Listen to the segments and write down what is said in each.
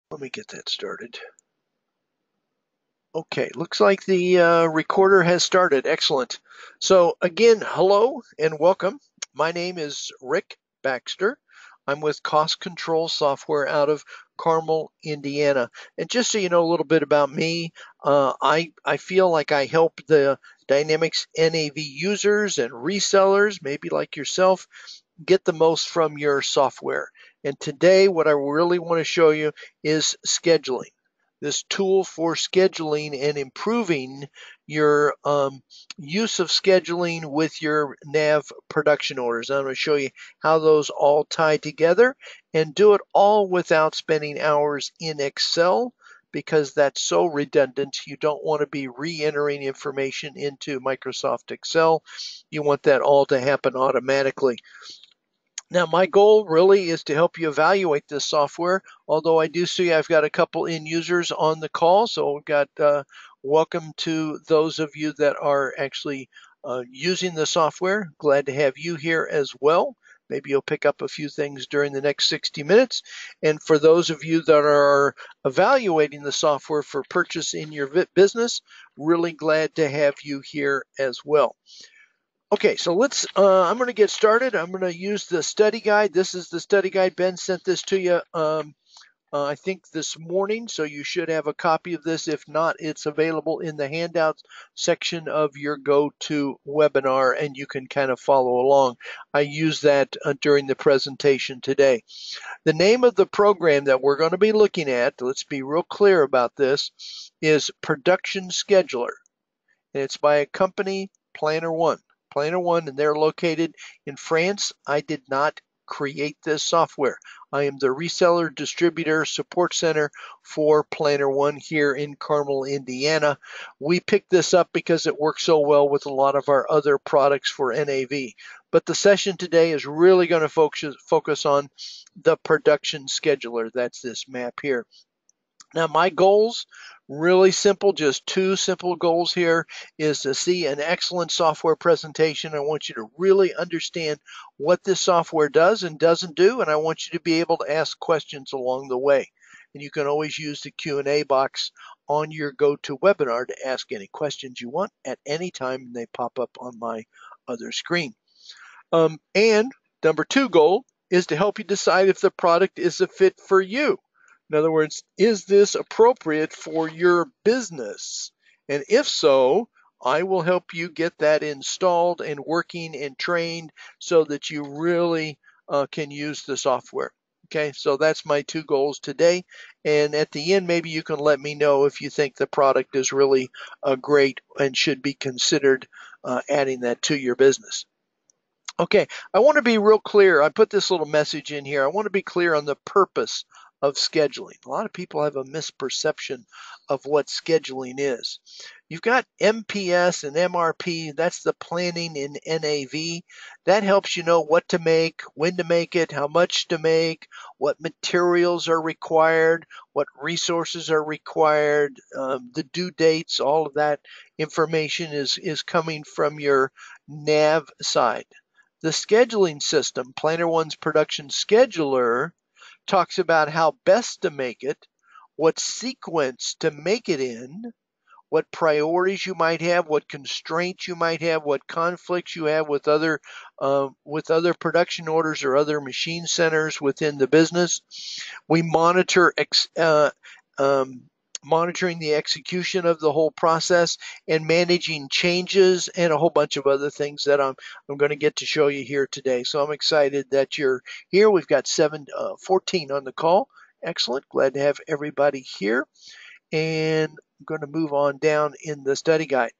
Let me get that started. Okay, looks like the recorder has started. Excellent. So again, hello and welcome. My name is Rick Baxter. I'm with Cost Control Software out of Carmel, Indiana. And just so you know a little bit about me, I feel like I help the Dynamics NAV users and resellers, maybe like yourself, get the most from your software. And today, what I really want to show you is scheduling. This tool for scheduling and improving your use of scheduling with your NAV production orders. I'm going to show you how those all tie together and do it all without spending hours in Excel, because that's so redundant. You don't want to be re-entering information into Microsoft Excel. You want that all to happen automatically. Now, my goal really is to help you evaluate this software, although I do see I've got a couple end users on the call. So we've got welcome to those of you that are actually using the software. Glad to have you here as well. Maybe you'll pick up a few things during the next 60 minutes. And for those of you that are evaluating the software for purchase in your business, really glad to have you here as well. Okay, so I'm going to get started. I'm going to use the study guide. This is the study guide. Ben sent this to you, I think this morning, so you should have a copy of this. If not, it's available in the handouts section of your GoToWebinar, and you can kind of follow along. I use that during the presentation today. The name of the program that we're going to be looking at, let's be real clear about this, is Production Scheduler. And it's by a company, Planner One. Planner One, and they're located in France. I did not create this software. I am the reseller, distributor, support center for Planner One here in Carmel, Indiana. We picked this up because it works so well with a lot of our other products for NAV. But the session today is really going to focus on the production scheduler. That's this map here. Now, my goals, really simple, just two simple goals here, is to see an excellent software presentation. I want you to really understand what this software does and doesn't do, and I want you to be able to ask questions along the way. And you can always use the Q&A box on your GoToWebinar to ask any questions you want at any time, and they pop up on my other screen. And number two goal is to help you decide if the product is a fit for you. In other words, is this appropriate for your business? And if so, I will help you get that installed and working and trained so that you really can use the software. Okay, so that's my two goals today. And at the end, maybe you can let me know if you think the product is really great and should be considered adding that to your business. Okay, I want to be real clear. I put this little message in here. I want to be clear on the purpose of scheduling. A lot of people have a misperception of what scheduling is. You've got MPS and MRP, that's the planning in NAV. That helps you know what to make, when to make it, how much to make, what materials are required, what resources are required, the due dates, all of that information is coming from your NAV side. The scheduling system, Planner One's production scheduler, talks about how best to make it, what sequence to make it in, what priorities you might have, what constraints you might have, what conflicts you have with other production orders or other machine centers within the business. We monitor monitoring the execution of the whole process and managing changes and a whole bunch of other things that I'm going to get to show you here today. So I'm excited that you're here. We've got 14 on the call. Excellent. Glad to have everybody here. And I'm going to move on down in the study guide.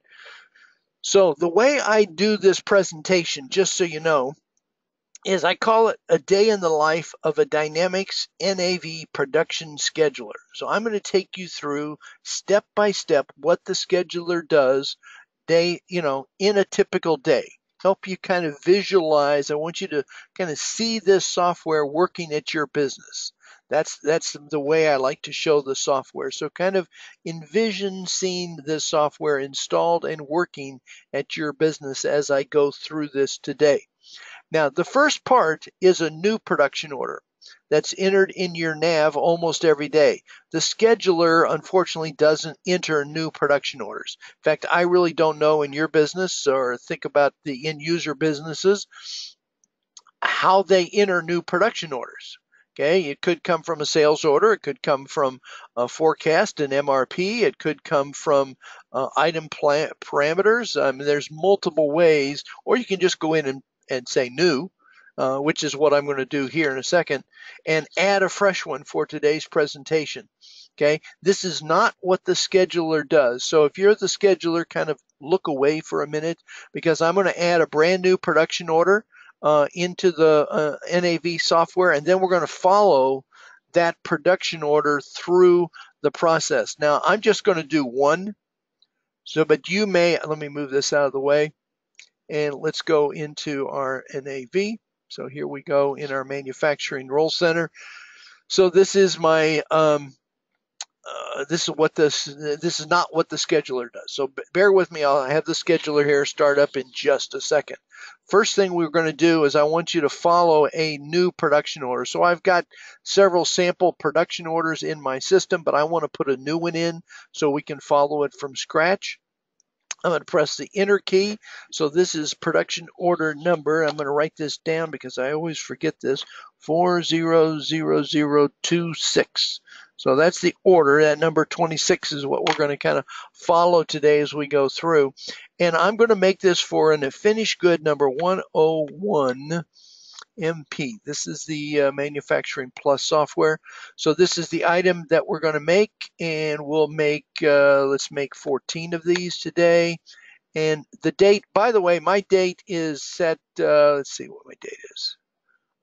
So the way I do this presentation, just so you know, is I call it a day in the life of a Dynamics NAV production scheduler. So I'm going to take you through step by step what the scheduler does in a typical day. Help you kind of visualize. I want you to kind of see this software working at your business. That's the way I like to show the software. So kind of envision seeing this software installed and working at your business as I go through this today. Now, the first part is a new production order. that's entered in your NAV almost every day. The scheduler, unfortunately, doesn't enter new production orders. In fact, I really don't know in your business, or think about the end user businesses, how they enter new production orders. Okay, it could come from a sales order, it could come from a forecast, an MRP, it could come from item parameters. I mean, there's multiple ways, or you can just go in and say new, which is what I'm going to do here in a second, and add a fresh one for today's presentation. Okay, this is not what the scheduler does. So if you're the scheduler, kind of look away for a minute, because I'm going to add a brand new production order into the NAV software, and then we're going to follow that production order through the process. Now, I'm just going to do one. So, but you may, let me move this out of the way, and let's go into our NAV. So here we go in our manufacturing role center. So this is my this is not what the scheduler does. So bear with me. I'll have the scheduler here start up in just a second. First thing we're going to do is I want you to follow a new production order. So I've got several sample production orders in my system, but I want to put a new one in so we can follow it from scratch. I'm going to press the enter key. So this is production order number. I'm going to write this down because I always forget this. 400026. So that's the order. That number 26 is what we're going to kind of follow today as we go through. And I'm going to make this for a finished good number 101. MP. This is the Manufacturing Plus software. So this is the item that we're going to make, and we'll make, let's make 14 of these today. And the date, by the way, my date is set, let's see what my date is.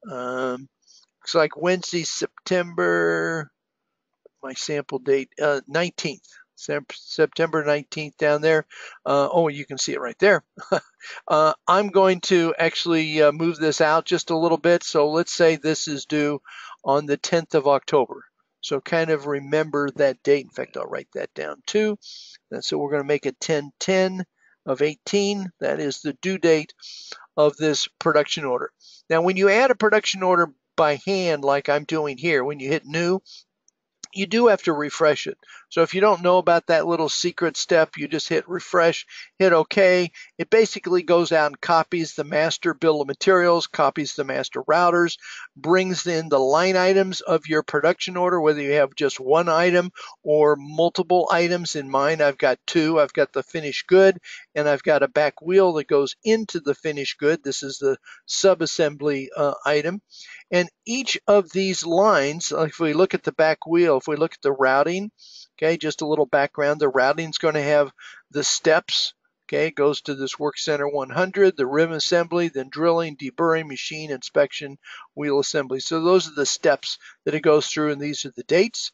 Looks like Wednesday, September, my sample date, 19th. September 19th down there. Oh, you can see it right there. I'm going to actually move this out just a little bit. So let's say this is due on the 10th of October. So kind of remember that date. In fact, I'll write that down too. And so we're going to make it 10/10 of 18. That is the due date of this production order. Now, when you add a production order by hand, like I'm doing here, when you hit new, you do have to refresh it. So if you don't know about that little secret step, you just hit refresh, hit OK. It basically goes out and copies the master bill of materials, copies the master routers, brings in the line items of your production order, whether you have just one item or multiple items. In mine, I've got two. I've got the finished good, and I've got a back wheel that goes into the finished good. This is the subassembly item. And each of these lines, if we look at the back wheel, if we look at the routing, okay, just a little background, the routing is going to have the steps, okay, it goes to this Work Center 100, the rim assembly, then drilling, deburring, machine inspection, wheel assembly. So those are the steps that it goes through, and these are the dates.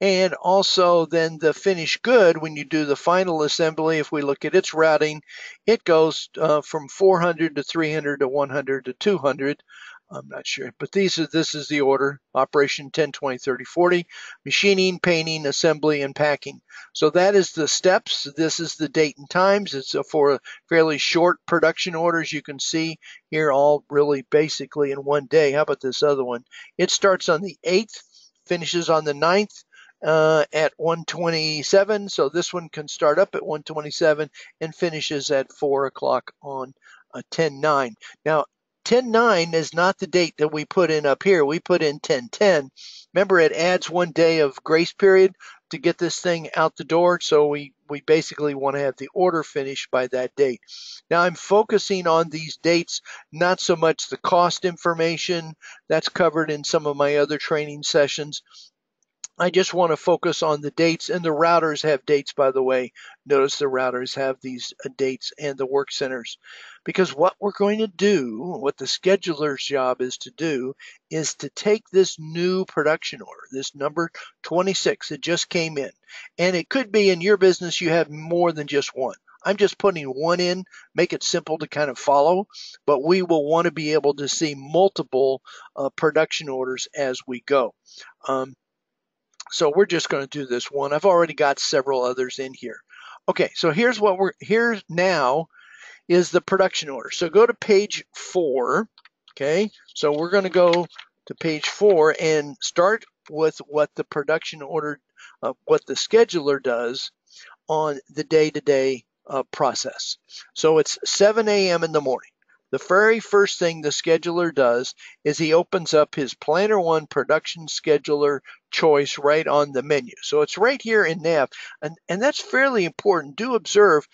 And also then the finished good, when you do the final assembly, if we look at its routing, it goes from 400 to 300 to 100 to 200. I'm not sure, but this is the order: operation 10, 20, 30, 40, machining, painting, assembly, and packing. So that is the steps. This is the date and times. It's for fairly short production orders. You can see here all really basically in one day. How about this other one? It starts on the 8th, finishes on the 9th. At 1:27, so this one can start up at 1:27 and finishes at 4 o'clock on 10/9. Now, 10/9 is not the date that we put in up here. We put in 10/10. Remember, it adds 1 day of grace period to get this thing out the door, so we basically want to have the order finished by that date. Now, I'm focusing on these dates, not so much the cost information. That's covered in some of my other training sessions. I just want to focus on the dates, and the routers have dates, by the way. Notice the routers have these dates, and the work centers. Because what we're going to do, what the scheduler's job is to do, is to take this new production order, this number 26 that just came in. And it could be in your business you have more than just one. I'm just putting one in, make it simple to kind of follow, but we will want to be able to see multiple production orders as we go. So we're just going to do this one. I've already got several others in here. Okay, so here's now is the production order. So go to page 4. Okay, so we're going to go to page 4 and start with what the production order, what the scheduler does on the day-to-day process. So it's 7 a.m. in the morning. The very first thing the scheduler does is he opens up his Planner One production scheduler choice right on the menu. So it's right here in NAV, and that's fairly important. Do observe,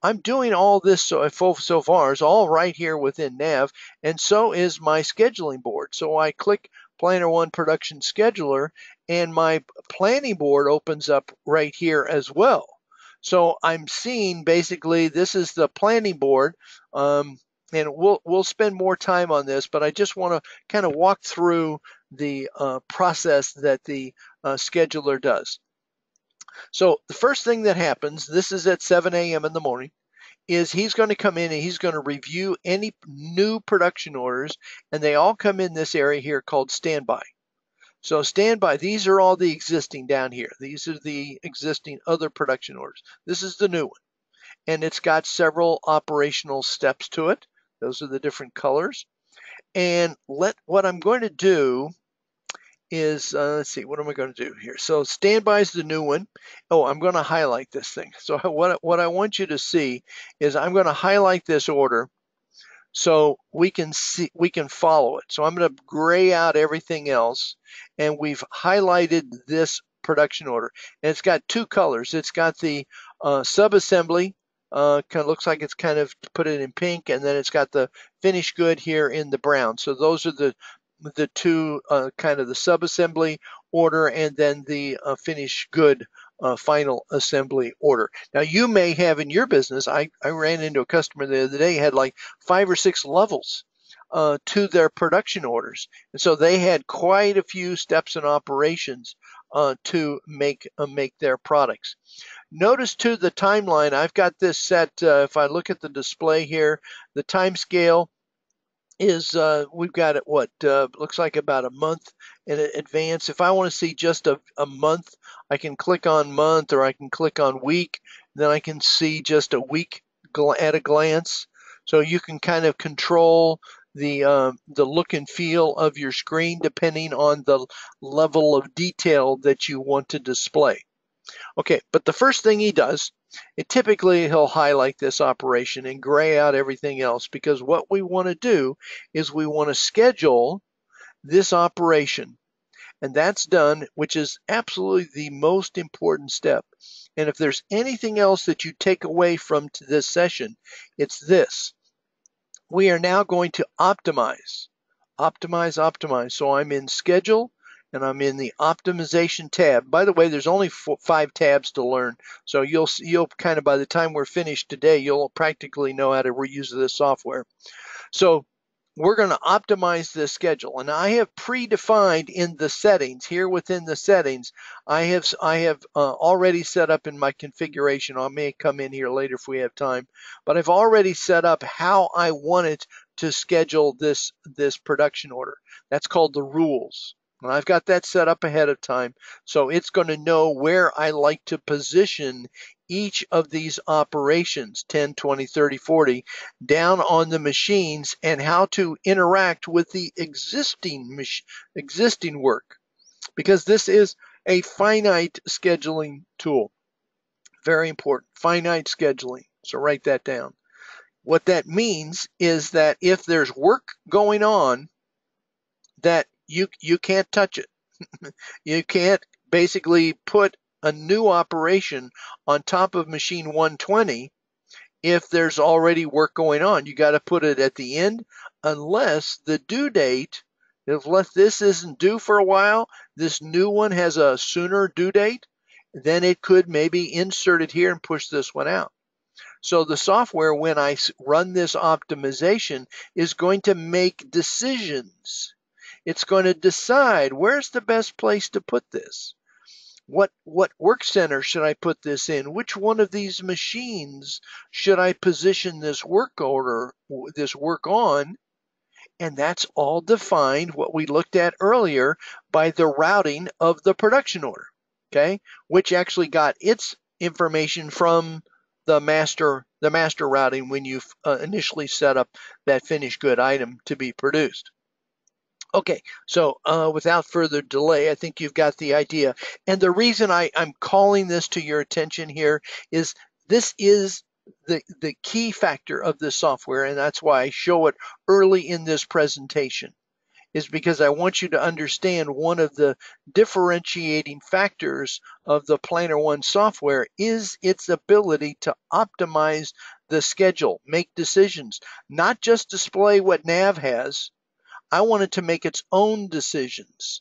I'm doing all this so far is all right here within NAV, and so is my scheduling board. So I click Planner One production scheduler, and my planning board opens up right here as well. So I'm seeing basically this is the planning board, and we'll spend more time on this, but I just want to kind of walk through the process that the scheduler does. So the first thing that happens, this is at 7 a.m. in the morning, is he's going to come in and he's going to review any new production orders, and they all come in this area here called standby. So standby, these are all the existing down here. These are the existing other production orders. This is the new one, and it's got several operational steps to it. Those are the different colors. And what I'm going to do is, let's see, what am I going to do here? So standby is the new one. Oh, I'm going to highlight this thing. So what I want you to see is I'm going to highlight this order so we can follow it. So I'm going to gray out everything else, and we've highlighted this production order, and it's got two colors. It's got the subassembly, kind of looks like it's kind of put it in pink, and then it's got the finished good here in the brown. So those are the two kind of the subassembly order, and then the finished good final assembly order. Now you may have in your business, I ran into a customer the other day, had like 5 or 6 levels to their production orders. And so they had quite a few steps and operations to make their products. Notice too the timeline, I've got this set, if I look at the display here, the time scale is we've got it looks like about a month in advance. If I want to see just a month, I can click on month, or I can click on week, then I can see just a week at a glance. So you can kind of control the look and feel of your screen depending on the level of detail that you want to display. Okay, but the first thing he does, typically he'll highlight this operation and gray out everything else, because what we want to do is we want to schedule this operation, and that's done, which is absolutely the most important step. And if there's anything else that you take away from this session, it's this. We are now going to optimize. So I'm in schedule, and I'm in the optimization tab. By the way, there's only 5 tabs to learn, so you'll kind of, by the time we're finished today, you'll practically know how to reuse this software. So we're going to optimize this schedule, and I have predefined in the settings here within the settings. I have already set up in my configuration. I may come in here later if we have time, but I've already set up how I want it to schedule this production order. That's called the rules. And I've got that set up ahead of time, so it's going to know where I like to position each of these operations, 10, 20, 30, 40, down on the machines, and how to interact with the existing work, because this is a finite scheduling tool. Very important, finite scheduling. So write that down. What that means is that if there's work going on, that you can't touch it. You can't basically put a new operation on top of machine 120 if there's already work going on. You got to put it at the end, unless the due date, if this isn't due for a while, this new one has a sooner due date, then it could maybe insert it here and push this one out. So the software, when I run this optimization, is going to make decisions. It's going to decide where's the best place to put this. What work center should I put this in? Which one of these machines should I position this work order, this work on? And that's all defined, what we looked at earlier, by the routing of the production order, okay? Which actually got its information from the master routing when you initially set up that finished good item to be produced. Okay, so without further delay, I think you've got the idea. And the reason I'm calling this to your attention here is this is the key factor of this software, and that's why I show it early in this presentation, is because I want you to understand one of the differentiating factors of the Planner One software is its ability to optimize the schedule, make decisions, not just display what NAV has. I want it to make its own decisions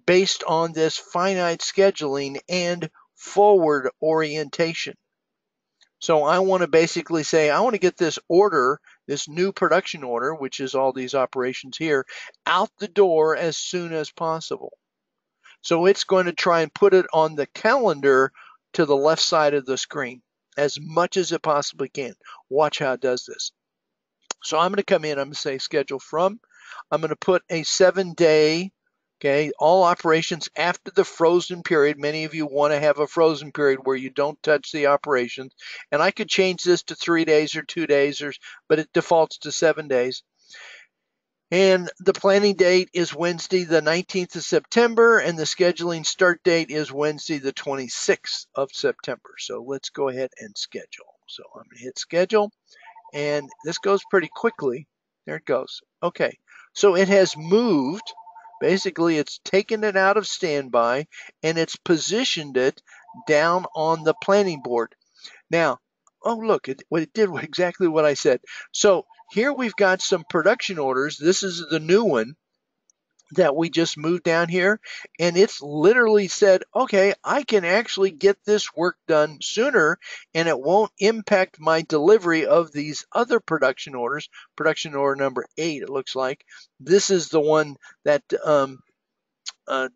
based on this finite scheduling and forward orientation. So I want to basically say, I want to get this order, this new production order, which is all these operations here, out the door as soon as possible. So it's going to try and put it on the calendar to the left side of the screen as much as it possibly can. Watch how it does this. So I'm going to come in, I'm going to say schedule from. I'm going to put a 7-day, okay, all operations after the frozen period. Many of you want to have a frozen period where you don't touch the operations. And I could change this to 3 days or 2 days, but it defaults to 7 days. And the planning date is Wednesday, the 19th of September, and the scheduling start date is Wednesday, the 26th of September. So let's go ahead and schedule. So I'm going to hit schedule. And this goes pretty quickly. There it goes. Okay, so it has moved. Basically, it's taken it out of standby and it's positioned it down on the planning board. Now, oh look, it did exactly what I said. So here we've got some production orders. This is the new one that we just moved down here, and it's literally said, okay, I can actually get this work done sooner and it won't impact my delivery of these other production orders. Production order number 8, it looks like. This is the one that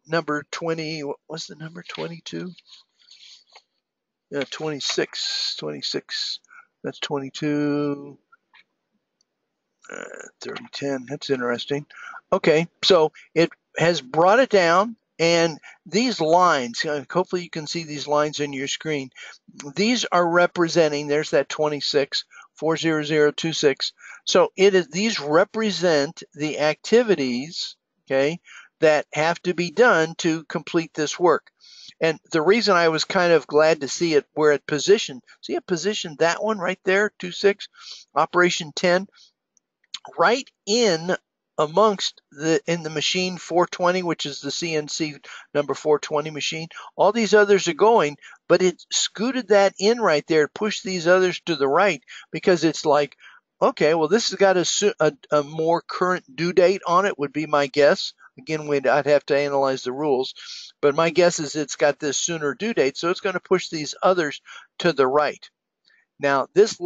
number 20, what's the number, 22? 26, that's 22. 3010, that's interesting. Okay, so it has brought it down, and these lines, hopefully you can see these lines on your screen. These are representing, there's that 26, 40026. So these represent the activities, okay, that have to be done to complete this work. And the reason I was kind of glad to see it where it positioned, see it positioned that one right there, 26, Operation 10, right in amongst in the machine 420, which is the CNC number 420 machine. All these others are going, but it scooted that in right there, pushed these others to the right, because it's like, okay, well, this has got a more current due date on it, would be my guess. Again, I'd have to analyze the rules, but my guess is it's got this sooner due date, so it's going to push these others to the right. Now, this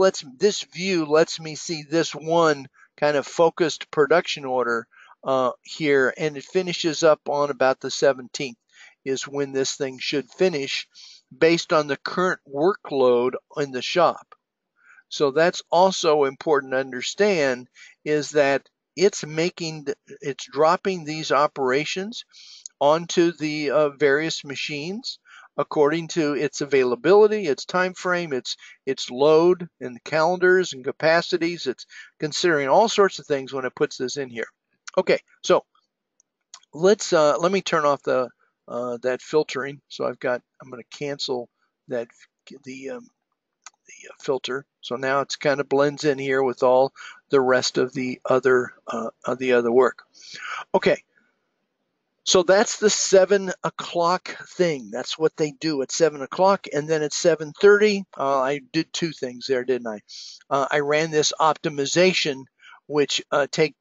view lets me see this one kind of focused production order here, and it finishes up on about the 17th is when this thing should finish based on the current workload in the shop. So that's also important to understand, is that it's dropping these operations onto the various machines according to its availability, its time frame, its load and calendars and capacities. It's considering all sorts of things when it puts this in here. Okay, so let me turn off that filtering. So I'm going to cancel that the filter. So now it's kind of blends in here with all the rest of the other work. Okay. So that's the 7 o'clock thing. That's what they do at 7 o'clock. And then at 7:30, I did two things there, didn't I? I ran this optimization, which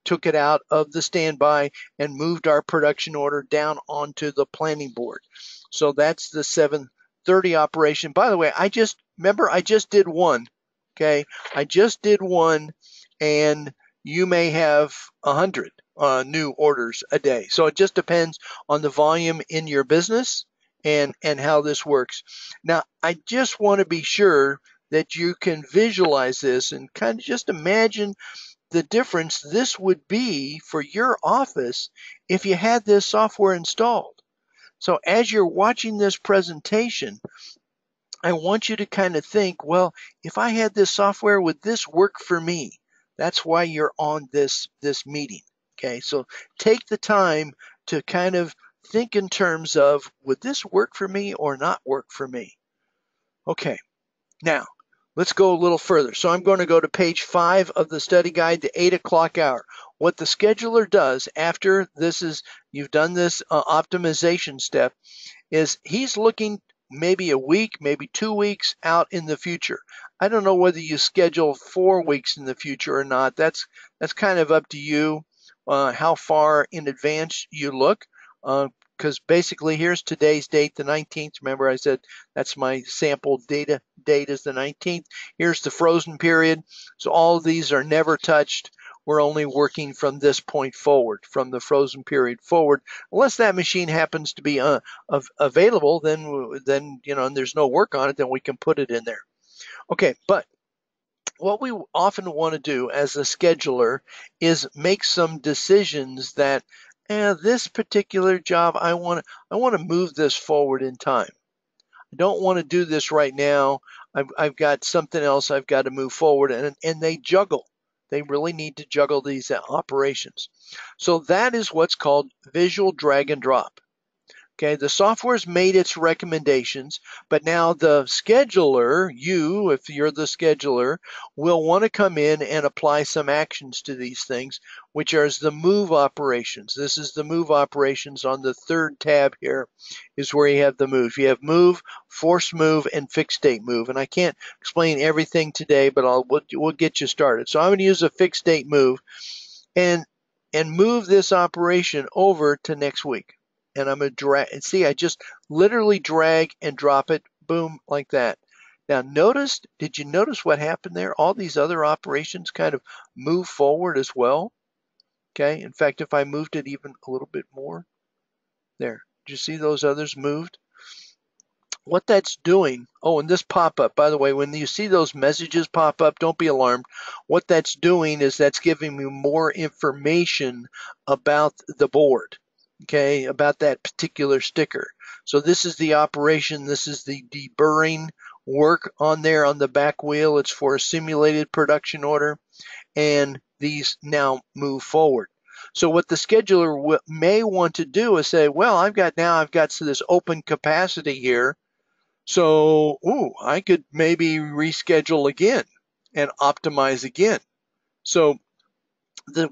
took it out of the standby and moved our production order down onto the planning board. So that's the 7:30 operation. By the way, I just did one. Okay, I just did one, and you may have 100 new orders a day. So it just depends on the volume in your business and how this works. Now, I just want to be sure that you can visualize this and kind of just imagine the difference this would be for your office if you had this software installed. So as you're watching this presentation, I want you to kind of think, well, if I had this software, would this work for me? That's why you're on this meeting. Okay, so take the time to kind of think in terms of, would this work for me or not work for me? Okay, now let's go a little further. So I'm going to go to page 5 of the study guide, the 8 o'clock hour. What the scheduler does after you've done this optimization step, is he's looking maybe a week, maybe 2 weeks out in the future. I don't know whether you schedule 4 weeks in the future or not. That's kind of up to you, how far in advance you look. Because basically, here's today's date, the 19th. Remember, I said that's my sample data date is the 19th. Here's the frozen period. So all of these are never touched. We're only working from this point forward, from the frozen period forward, unless that machine happens to be available, then and there's no work on it, then we can put it in there. Okay, but what we often want to do as a scheduler is make some decisions that this particular job, I want to move this forward in time. I don't want to do this right now. I've got something else I've got to move forward, and they juggle. They really need to juggle these operations. So that is what's called visual drag and drop. Okay, the software's made its recommendations, but now the scheduler, if you're the scheduler, will want to come in and apply some actions to these things, which are the move operations. This is the move operations on the third tab here, is where you have the move. You have move, force move, and fixed date move. And I can't explain everything today, but we'll get you started. So I'm going to use a fixed date move and move this operation over to next week. And I'm going to drag, and see, I just literally drag and drop it, boom, like that. Now did you notice what happened there? All these other operations kind of move forward as well. Okay, in fact, if I moved it even a little bit more, there, did you see those others moved? What that's doing, and this pop-up, by the way, when you see those messages pop up, don't be alarmed. What that's doing is that's giving me more information about the board, okay, about that particular sticker. So this is the operation, this is the deburring work on there on the back wheel. It's for a simulated production order, and these now move forward. So what the scheduler may want to do is say, well, I've got this open capacity here. So, I could maybe reschedule again and optimize again. So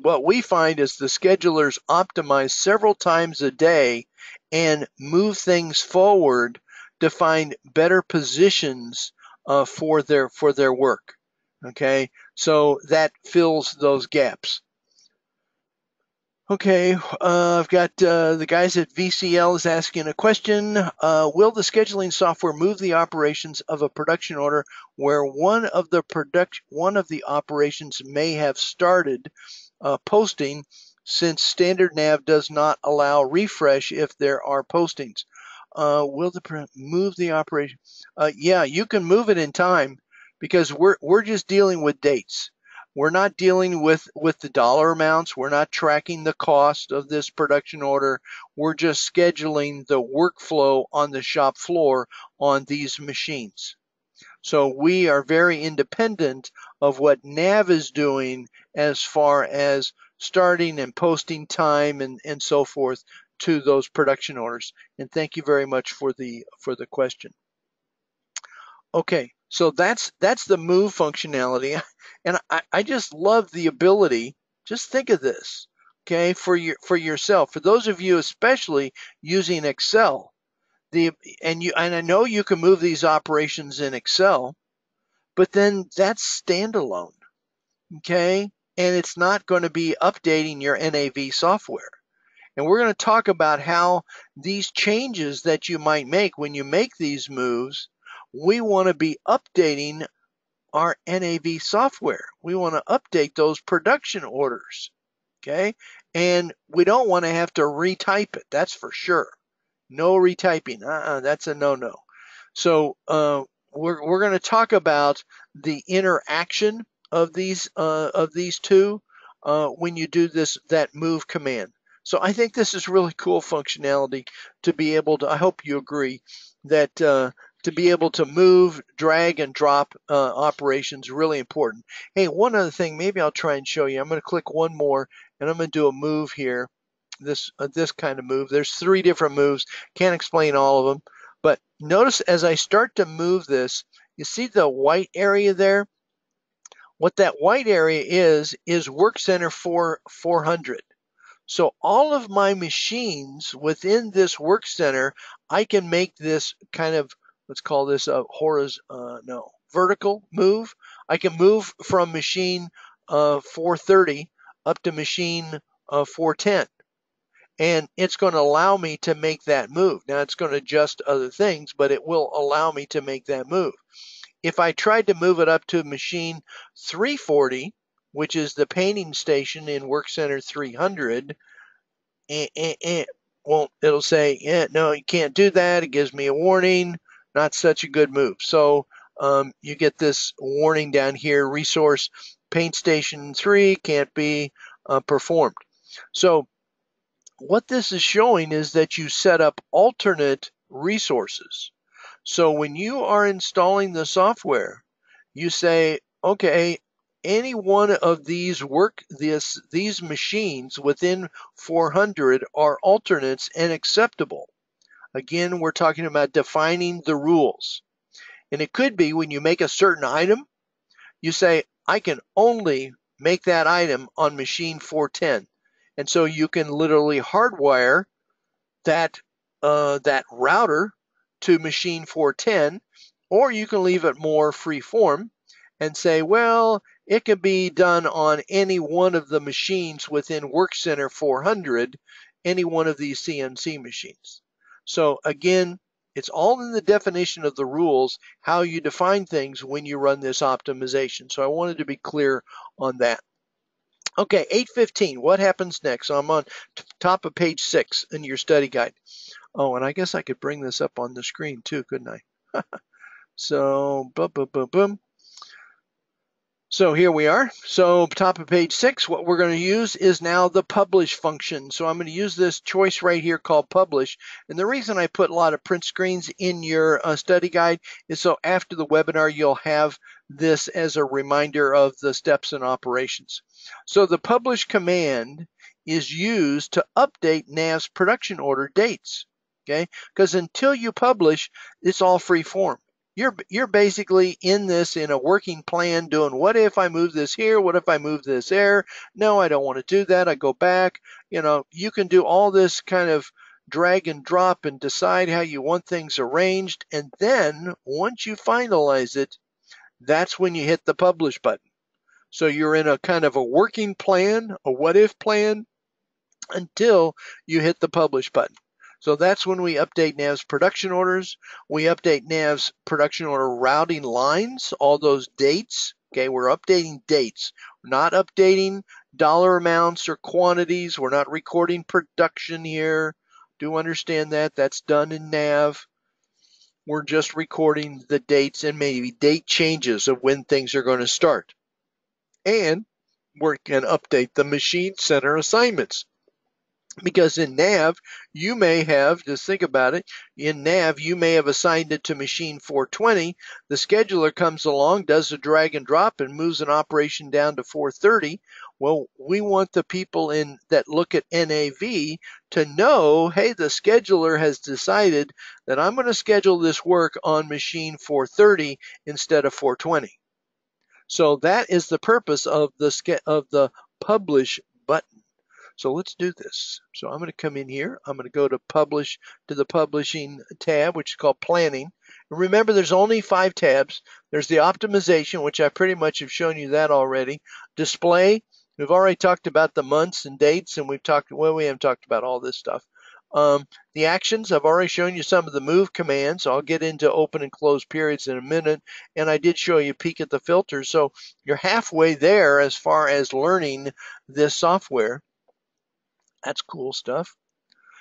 what we find is the schedulers optimize several times a day and move things forward to find better positions for their work. Okay, so that fills those gaps. Okay, I've got the guys at VCL is asking a question. Will the scheduling software move the operations of a production order where one of the operations may have started posting, since standard NAV does not allow refresh if there are postings? Will move the operation? Yeah, you can move it in time, because we're just dealing with dates. We're not dealing with the dollar amounts. We're not tracking the cost of this production order. We're just scheduling the workflow on the shop floor on these machines. So we are very independent of what NAV is doing as far as starting and posting time and so forth to those production orders. And thank you very much for the question. Okay, so that's the move functionality, and I just love the ability. Just think of this, okay, for yourself, for those of you especially using Excel. And I know you can move these operations in Excel, but then that's standalone, okay, and it's not going to be updating your NAV software. And we're going to talk about how these changes that you might make when you make these moves, we want to be updating our NAV software. We want to update those production orders, okay? And we don't want to have to retype it, that's for sure. No retyping, that's a no-no. So we're going to talk about the interaction of these two when you do that move command. So I think this is really cool functionality to be able to, I hope you agree, that to be able to move, drag, and drop operations really important. Hey, one other thing, maybe I'll try and show you. I'm going to click one more, and I'm going to do a move here, this kind of move. There's 3 different moves. Can't explain all of them, but notice as I start to move this, you see the white area there? What that white area is work center 400. So all of my machines within this work center, I can make this kind of, let's call this a vertical move. I can move from machine 430 up to machine 410. And it's going to allow me to make that move. Now it's going to adjust other things, but it will allow me to make that move. If I tried to move it up to machine 340, which is the painting station in Work Center 300, well, it'll say, no, you can't do that. It gives me a warning. Not such a good move. So you get this warning down here, resource paint station 3 can't be performed. So what this is showing is that you set up alternate resources. So when you are installing the software, you say, okay, any one of these these machines within 400 are alternates and acceptable. Again, we're talking about defining the rules. And it could be when you make a certain item, you say, I can only make that item on machine 410. And so you can literally hardwire that router to machine 410, or you can leave it more free form and say, well, it can be done on any one of the machines within Work Center 400, any one of these CNC machines. So again, it's all in the definition of the rules, how you define things when you run this optimization. So I wanted to be clear on that. Okay, 8:15, what happens next? So I'm on top of page 6 in your study guide. Oh, and I guess I could bring this up on the screen too, couldn't I? So, boom, boom, boom, boom. So here we are. So top of page 6, what we're going to use is now the publish function. So I'm going to use this choice right here called publish. And the reason I put a lot of print screens in your study guide is so after the webinar, you'll have this as a reminder of the steps and operations. So the publish command is used to update NAV's production order dates. Okay, because until you publish, it's all free form. You're basically in this in a working plan doing, what if I move this here? What if I move this there? No, I don't want to do that. I go back. You know, you can do all this kind of drag and drop and decide how you want things arranged. And then once you finalize it, that's when you hit the publish button. So you're in a kind of a working plan, a what if plan, until you hit the publish button. So that's when we update NAV's production orders. We update NAV's production order routing lines, all those dates. Okay, we're updating dates. We're not updating dollar amounts or quantities. We're not recording production here. Do understand that. That's done in NAV. We're just recording the dates and maybe date changes of when things are going to start. And we can update the machine center assignments. Because in NAV, you may have, just think about it, in NAV, you may have assigned it to machine 420. The scheduler comes along, does a drag and drop, and moves an operation down to 430. Well, we want the people that look at NAV to know, hey, the scheduler has decided that I'm going to schedule this work on machine 430 instead of 420. So that is the purpose of the publish button. So let's do this. So I'm going to come in here. I'm going to go to publish to the publishing tab, which is called planning. And remember, there's only 5 tabs. There's the optimization, which I pretty much have shown you that already. Display. We've already talked about the months and dates, and we haven't talked about all this stuff. The actions, I've already shown you some of the move commands. I'll get into open and close periods in a minute. And I did show you peek at the filters. So you're halfway there as far as learning this software. That's cool stuff.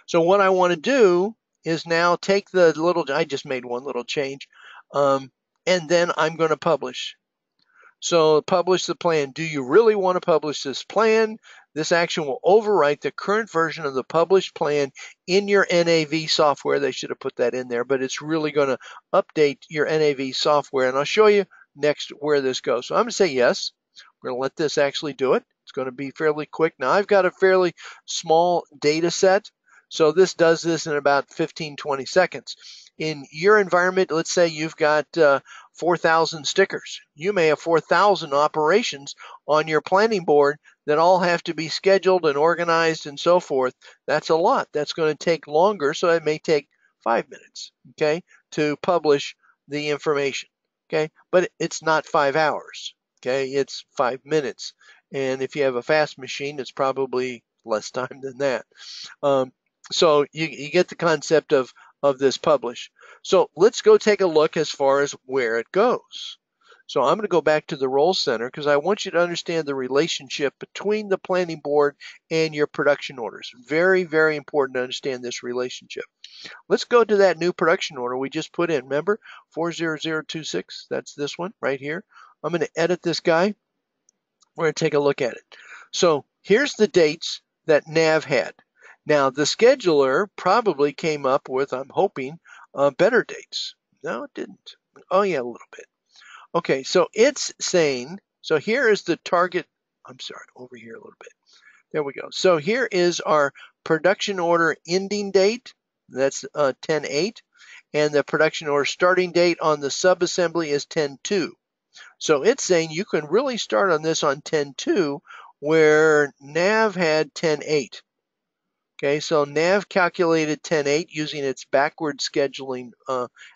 So what I want to do is now take the little, I just made one little change, and then I'm going to publish. So publish the plan. Do you really want to publish this plan? This action will overwrite the current version of the published plan in your NAV software. They should have put that in there, but it's really going to update your NAV software. And I'll show you next where this goes. So I'm going to say yes. We're going to let this actually do it. It's going to be fairly quick. Now, I've got a fairly small data set, so this does this in about 15, 20 seconds. In your environment, let's say you've got 4,000 stickers. You may have 4,000 operations on your planning board that all have to be scheduled and organized and so forth. That's a lot. That's going to take longer, so it may take 5 minutes, okay, to publish the information, okay? But it's not 5 hours, okay? It's 5 minutes. And if you have a fast machine, it's probably less time than that. So you get the concept of this publish. So let's go take a look as far as where it goes. So I'm going to go back to the role center because I want you to understand the relationship between the planning board and your production orders. Very, very important to understand this relationship. Let's go to that new production order we just put in. Remember, 40026, that's this one right here. I'm going to edit this guy. We're going to take a look at it. So here's the dates that NAV had. Now, the scheduler probably came up with, I'm hoping, better dates. No, it didn't. Oh, yeah, a little bit. Okay, so it's saying, so here is the target. I'm sorry, over here a little bit. There we go. So here is our production order ending date. That's 10/8. And the production order starting date on the subassembly is 10/2. So it's saying you can really start on this on 10/2 where NAV had 10/8. Okay, so NAV calculated 10/8 using its backward scheduling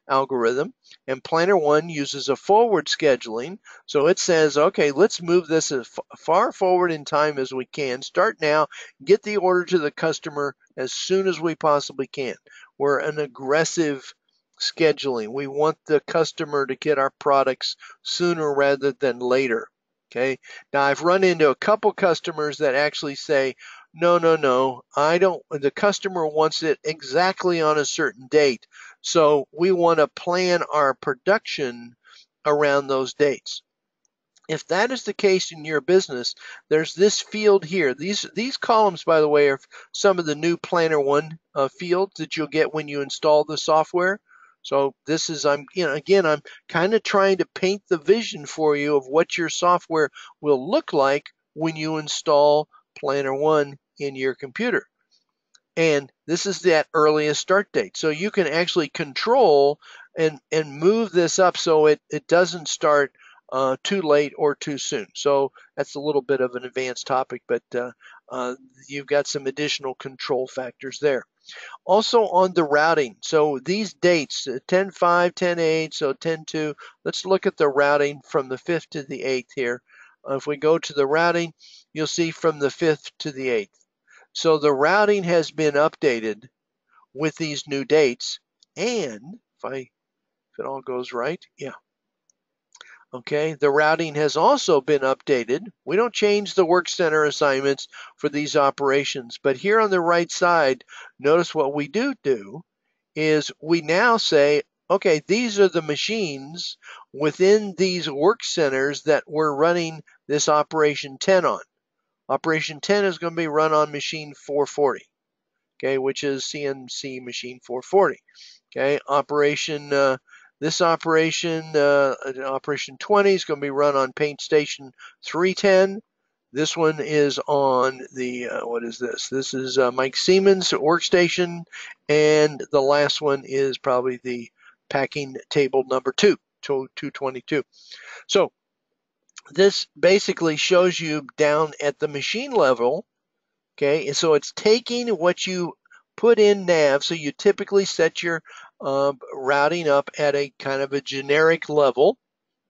algorithm, and Planner 1 uses a forward scheduling. So it says, okay, let's move this as far forward in time as we can. Start now, get the order to the customer as soon as we possibly can. We're an aggressive scheduling. We want the customer to get our products sooner rather than later. Okay, now I've run into a couple customers that actually say, no, I don't. The customer wants it exactly on a certain date. So we want to plan our production around those dates. If that is the case in your business, there's this field here. These columns, by the way, are some of the new Planner 1 fields that you'll get when you install the software. So this is, I'm kind of trying to paint the vision for you of what your software will look like when you install Planner 1 in your computer. And this is that earliest start date. So you can actually control and move this up so it doesn't start too late or too soon. So that's a little bit of an advanced topic, but you've got some additional control factors there. Also on the routing, so these dates, 10/5, 10/8, so 10/2, let's look at the routing from the 5th to the 8th here. If we go to the routing, you'll see from the 5th to the 8th. So the routing has been updated with these new dates, and if it all goes right, yeah. Okay, the routing has also been updated. We don't change the work center assignments for these operations, but here on the right side, notice what we do is we now say, okay, these are the machines within these work centers that we're running this operation 10 on. Operation 10 is going to be run on machine 440, okay, which is CNC machine 440. Okay, this operation, operation 20 is going to be run on paint station 310. This one is on the, what is this? This is Mike Siemens workstation, and the last one is probably the packing table number 222. So this basically shows you down at the machine level, okay, so it's taking what you put in NAV, so you typically set your routing up at a kind of a generic level,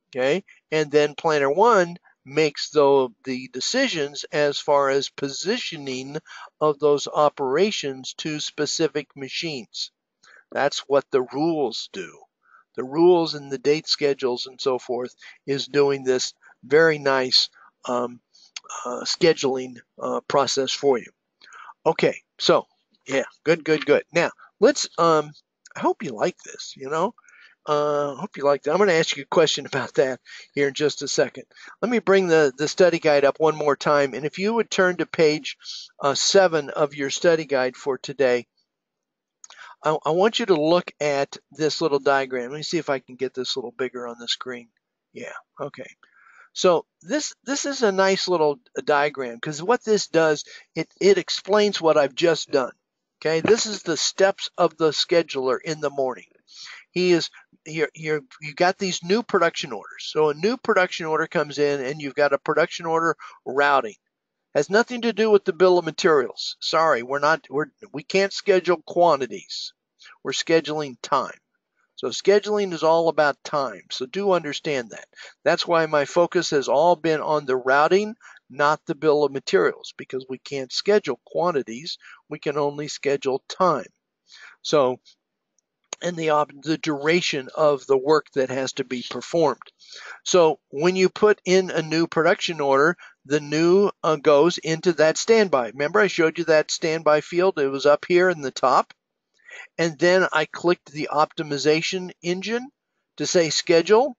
okay, and then Planner 1 makes the decisions as far as positioning of those operations to specific machines. That's what the rules do. The rules and the date schedules and so forth is doing this very nice scheduling process for you. Okay, so yeah, good. Now let's. I hope you like this. Hope you like that. I'm going to ask you a question about that here in just a second. Let me bring the study guide up one more time, and if you would turn to page 7 of your study guide for today, I want you to look at this little diagram. Let me see if I can get this a little bigger on the screen. Yeah, okay. So this is a nice little diagram, because what this does, it explains what I've just done. Okay, this is the steps of the scheduler in the morning. He is you got these new production orders. So a new production order comes in, and you've got a production order routing. Has nothing to do with the bill of materials. Sorry, we can't schedule quantities. We're scheduling time. So scheduling is all about time. So do understand that. That's why my focus has all been on the routing, not the bill of materials, because we can't schedule quantities. We can only schedule time. So, and the duration of the work that has to be performed. So when you put in a new production order, the new goes into that standby. Remember, I showed you that standby field? It was up here in the top. And then I clicked the optimization engine to say schedule,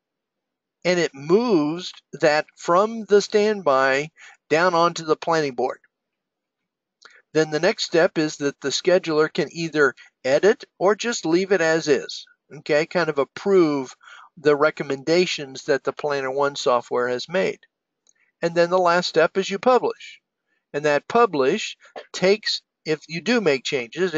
and it moves that from the standby down onto the planning board. Then the next step is that the scheduler can either edit or just leave it as is. Okay, kind of approve the recommendations that the Planner One software has made. And then the last step is you publish. And that publish takes, if you do make changes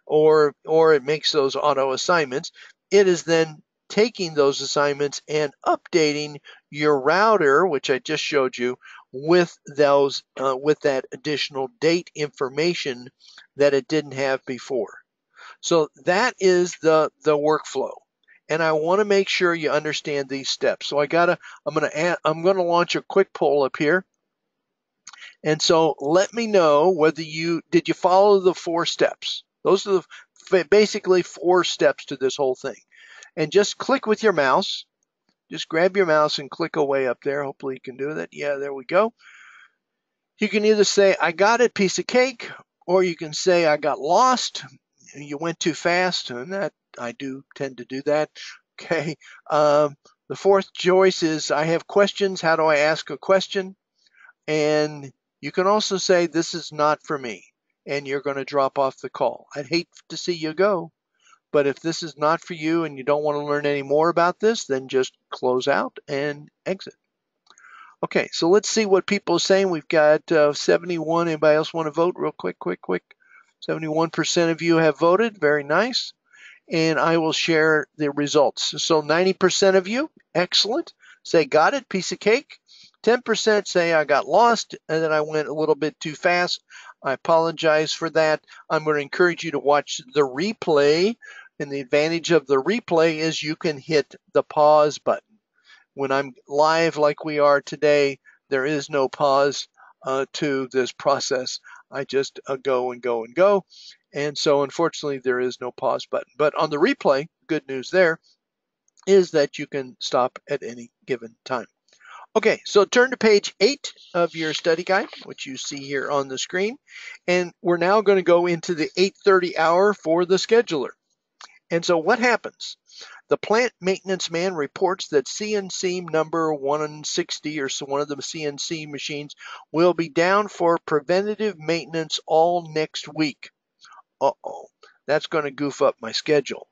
or it makes those auto assignments, it is then taking those assignments and updating your router, which I just showed you, with that additional date information that it didn't have before. So that is the workflow. And I want to make sure you understand these steps. So I'm going to launch a quick poll up here. And so let me know whether did you follow the 4 steps. Those are basically 4 steps to this whole thing. And just click with your mouse. Just grab your mouse and click away up there. Hopefully you can do that. Yeah, there we go. You can either say, I got it, piece of cake, or you can say, I got lost. You went too fast, and that I do tend to do that. Okay. The 4th choice is, I have questions. How do I ask a question? And you can also say, this is not for me, and you're going to drop off the call. I'd hate to see you go, but if this is not for you and you don't want to learn any more about this, then just close out and exit. Okay, so let's see what people are saying. We've got 71. Anybody else want to vote real quick? 71% of you have voted. Very nice. And I will share the results. So 90% of you, excellent, say got it, piece of cake. 10% say I got lost and then I went a little bit too fast. I apologize for that. I'm going to encourage you to watch the replay. And the advantage of the replay is you can hit the pause button. When I'm live like we are today, there is no pause to this process. I just go and go and go. And so unfortunately, there is no pause button. But on the replay, good news there is that you can stop at any given time. Okay, so turn to page 8 of your study guide, which you see here on the screen. And we're now going to go into the 8:30 hour for the scheduler. And so what happens? The plant maintenance man reports that CNC number 160, or so one of the CNC machines, will be down for preventative maintenance all next week. Uh-oh, that's going to goof up my schedule,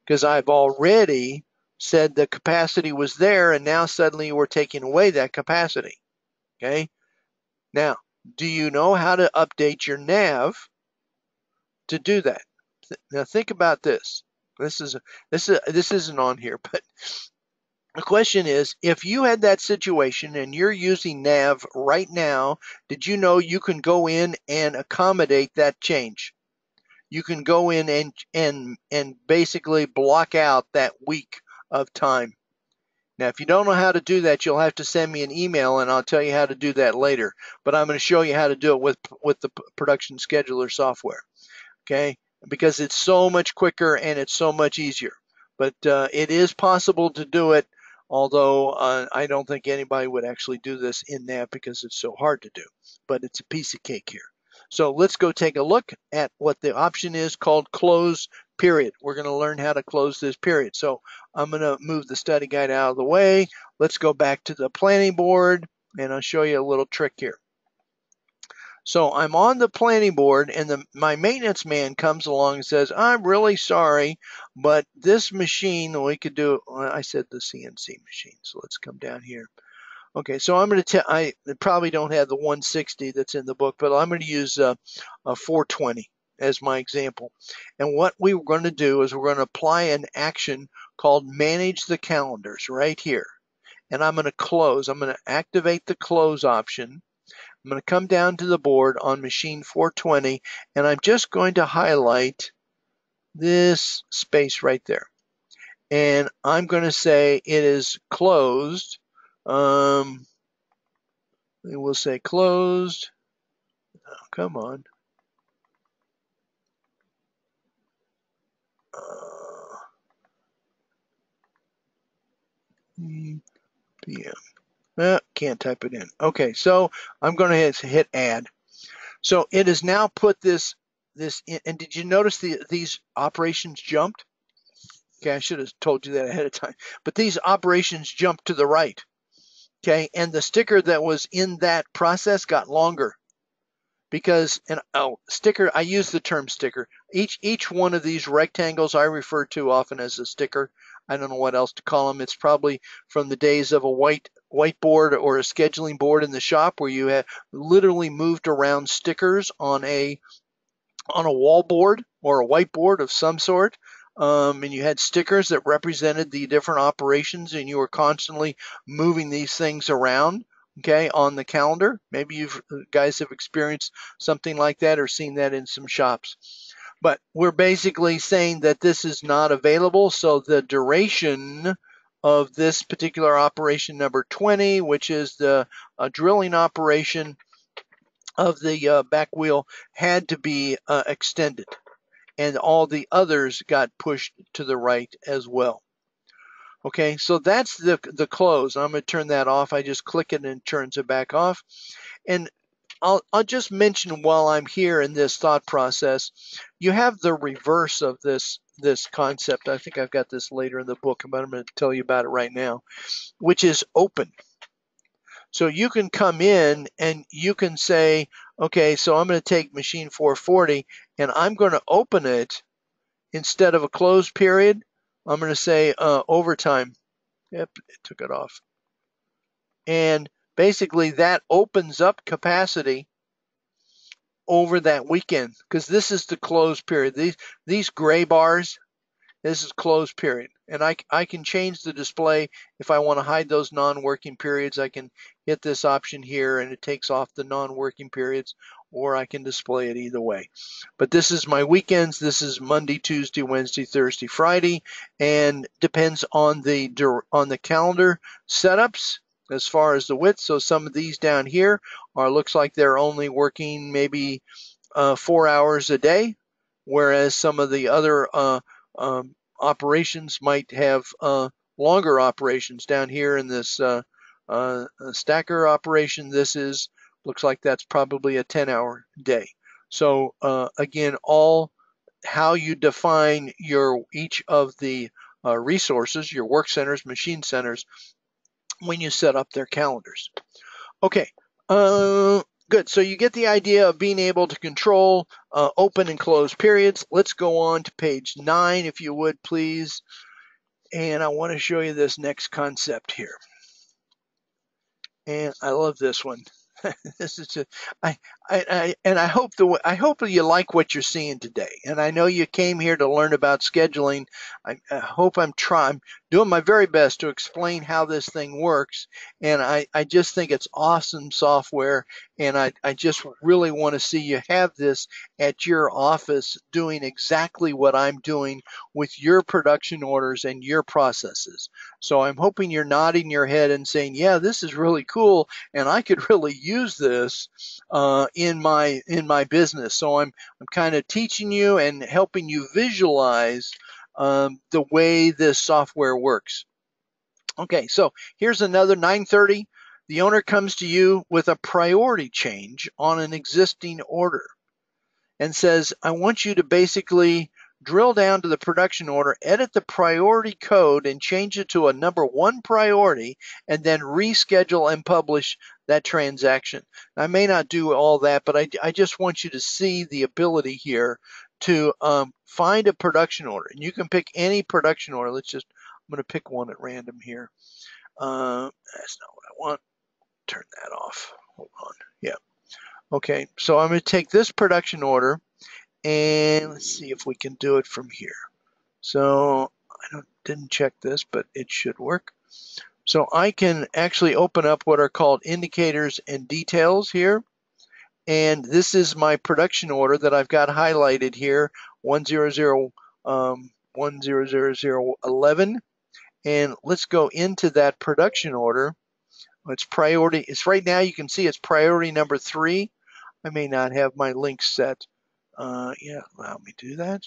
because I've already said the capacity was there, and now suddenly we're taking away that capacity. Okay. Now, do you know how to update your NAV to do that? Now think about this. This isn't on here, but the question is, if you had that situation and you're using NAV right now, did you know you can go in and accommodate that change? You can go in and basically block out that week of time. Now, if you don't know how to do that, you'll have to send me an email and I'll tell you how to do that later. But I'm going to show you how to do it with the production scheduler software. Okay, because it's so much quicker and it's so much easier. But it is possible to do it, although I don't think anybody would actually do this in NAV because it's so hard to do. But it's a piece of cake here. So let's go take a look at what the option is called close period. We're going to learn how to close this period. So I'm going to move the study guide out of the way. Let's go back to the planning board and I'll show you a little trick here. So I'm on the planning board and my maintenance man comes along and says, I'm really sorry, but this machine, we could do, I said the CNC machine, so let's come down here. Okay, so I'm going to tell, I probably don't have the 160 that's in the book, but I'm going to use a 420 as my example. And what we were going to do is we're going to apply an action called manage the calendars right here. And I'm going to close. I'm going to activate the close option. I'm going to come down to the board on machine 420, and I'm just going to highlight this space right there. And I'm going to say it is closed. We will say closed. Oh, come on. PM. Can't type it in. Okay, so I'm going to hit add. So it has now put this in, and did you notice these operations jumped? Okay, I should have told you that ahead of time. But these operations jumped to the right. Okay, and the sticker that was in that process got longer. Because sticker, I use the term sticker. Each one of these rectangles I refer to often as a sticker. I don't know what else to call them. It's probably from the days of a whiteboard or a scheduling board in the shop where you had literally moved around stickers on a wall board or a whiteboard of some sort. And you had stickers that represented the different operations, and you were constantly moving these things around, okay, on the calendar. Maybe you guys have experienced something like that or seen that in some shops. But we're basically saying that this is not available, so the duration of this particular operation number 20, which is the drilling operation of the back wheel, had to be extended, and all the others got pushed to the right as well. Okay, so that's the close. I'm going to turn that off. I just click it and it turns it back off. And I'll just mention while I'm here in this thought process, you have the reverse of this concept. I think I've got this later in the book, but I'm going to tell you about it right now, which is open. So you can come in and you can say, okay, so I'm going to take machine 440 and I'm going to open it instead of a closed period. I'm going to say overtime. Yep, it took it off. And basically that opens up capacity over that weekend, because this is the closed period. These gray bars, this is closed period. And I can change the display. If I want to hide those non-working periods, I can hit this option here and it takes off the non-working periods, or I can display it either way. But this is my weekends. This is Monday, Tuesday, Wednesday, Thursday, Friday, and depends on the calendar setups as far as the width. So some of these down here looks like they're only working maybe 4 hours a day, whereas some of the other operations might have longer operations. Down here in this stacker operation, looks like that's probably a 10-hour day. So again, all how you define each of the resources, your work centers, machine centers, when you set up their calendars. Okay. Good. So you get the idea of being able to control open and close periods. Let's go on to page 9, if you would, please. And I want to show you this next concept here. And I love this one. This is just, I hope you like what you're seeing today. And I know you came here to learn about scheduling. I hope I'm doing my very best to explain how this thing works. And I just think it's awesome software. And I just really want to see you have this at your office doing exactly what I'm doing with your production orders and your processes. So I'm hoping you're nodding your head and saying, yeah, this is really cool, and I could really use this in my business. So I'm kind of teaching you and helping you visualize the way this software works. Okay, so here's another 9:30. The owner comes to you with a priority change on an existing order and says, I want you to basically drill down to the production order, edit the priority code, and change it to a number 1 priority, and then reschedule and publish that transaction. I may not do all that, but I just want you to see the ability here to find a production order. And you can pick any production order. I'm going to pick one at random here. That's not what I want. turn that off. Hold on. Yeah. Okay, so I'm going to take this production order and let's see if we can do it from here. So I didn't check this, but it should work. So I can actually open up what are called indicators and details here. And this is my production order that I've got highlighted here, 10011. And let's go into that production order. It's priority. It's right now, you can see it's priority number 3. I may not have my links set. Yeah, allow me to do that.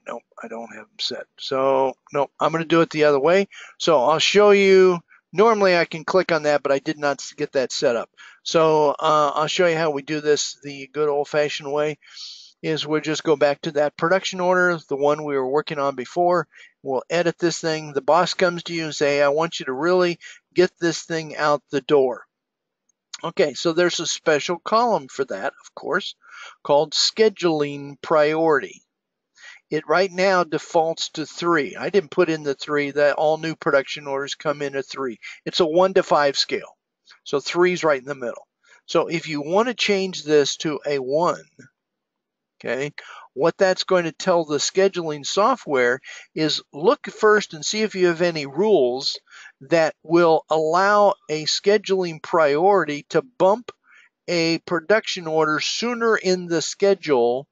Nope, I don't have them set. So, nope, I'm going to do it the other way. So I'll show you. Normally I can click on that, but I did not get that set up. So I'll show you how we do this the good old-fashioned way. Is we'll just go back to that production order, the one we were working on before. We'll edit this thing. The boss comes to you and say, I want you to really get this thing out the door. Okay, so there's a special column for that, of course, called scheduling priority. It right now defaults to 3. I didn't put in the 3. That all new production orders come in at 3. It's a 1 to 5 scale. So 3 is right in the middle. So if you want to change this to a 1, okay, what that's going to tell the scheduling software is look first and see if you have any rules that will allow a scheduling priority to bump a production order sooner in the schedule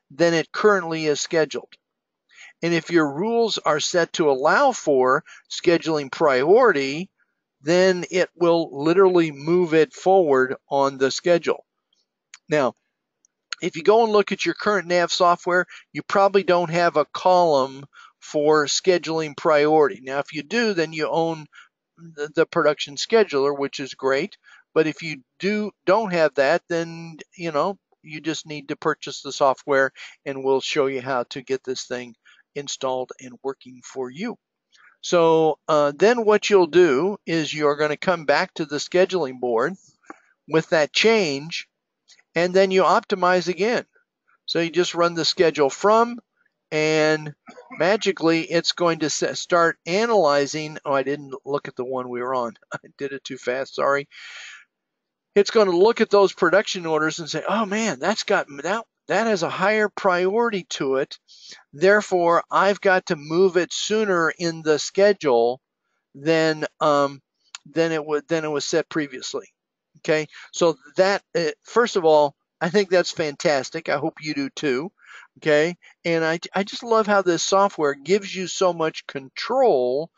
than it currently is scheduled. And if your rules are set to allow for scheduling priority, then it will literally move it forward on the schedule. Now, if you go and look at your current NAV software, you probably don't have a column for scheduling priority. Now, if you do, then you own the production scheduler, which is great. But if you don't have that, then you just need to purchase the software, and we'll show you how to get this thing installed and working for you. So then what you'll do is you're going to come back to the scheduling board with that change, and then you optimize again. So you just run the schedule from, and magically it's going to start analyzing. Oh, I didn't look at the one we were on. I did it too fast, sorry. It's going to look at those production orders and say, oh man, that has a higher priority to it. Therefore, I've got to move it sooner in the schedule than it was set previously. Okay, so that first of all, I think that's fantastic. I hope you do too. Okay, and I just love how this software gives you so much control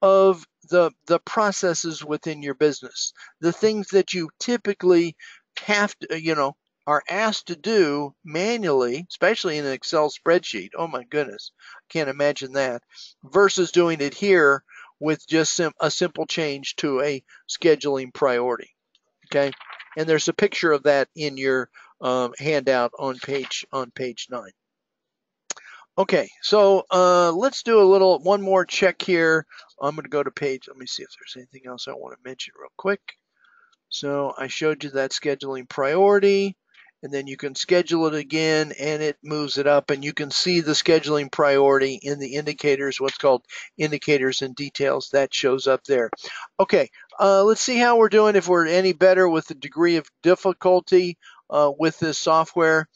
of the processes within your business, the things that you typically have to, are asked to do manually, especially in an Excel spreadsheet. Oh my goodness, can't imagine that, versus doing it here with just a simple change to a scheduling priority. Okay, and there's a picture of that in your handout on page 9. Okay, so let's do one more check here. I'm going to go to page. Let me see if there's anything else I want to mention real quick. So I showed you that scheduling priority, and then you can schedule it again, and it moves it up, and you can see the scheduling priority in the indicators, what's called indicators and details. That shows up there. Okay, let's see how we're doing, if we're any better with the degree of difficulty with this software.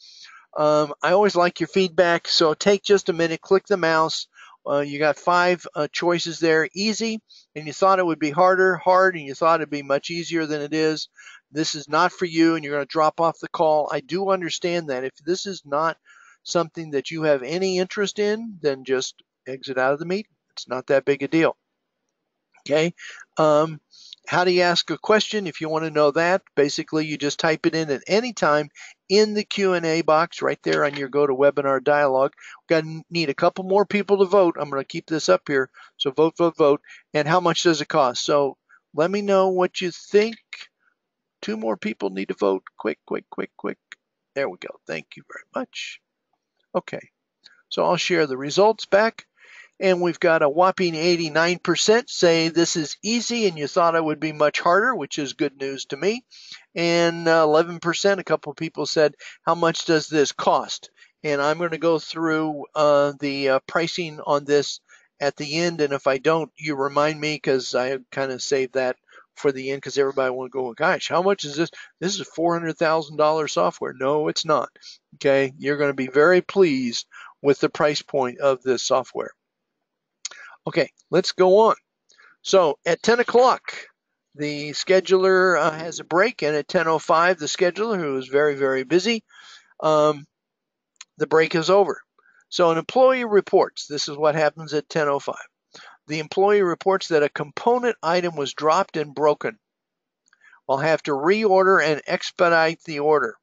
I always like your feedback, so take just a minute, click the mouse. You got 5 choices there. Easy, and you thought it would be harder. Hard, and you thought it'd be much easier than it is. This is not for you, and you're going to drop off the call. I do understand that. If this is not something that you have any interest in, then just exit out of the meeting. It's not that big a deal. Okay. How do you ask a question? If you want to know that, basically you just type it in at any time in the Q&A box right there on your GoToWebinar dialog. We're going to need a couple more people to vote. I'm going to keep this up here. So vote, vote, vote. And how much does it cost? So let me know what you think. 2 more people need to vote. Quick, quick, quick, quick. There we go. Thank you very much. Okay. So I'll share the results back. And we've got a whopping 89% say this is easy and you thought it would be much harder, which is good news to me. And 11%, a couple of people said, how much does this cost? And I'm going to go through the pricing on this at the end, and if I don't, you remind me, because I kind of saved that for the end because everybody will go, gosh, how much is this? This is $400,000 software. No, it's not. Okay, you're going to be very pleased with the price point of this software. Okay, let's go on. So at 10 o'clock, the scheduler has a break, and at 10:05, the scheduler, who is very, very busy, the break is over. So an employee reports, this is what happens at 10:05. The employee reports that a component item was dropped and broken. I'll have to reorder and expedite the order.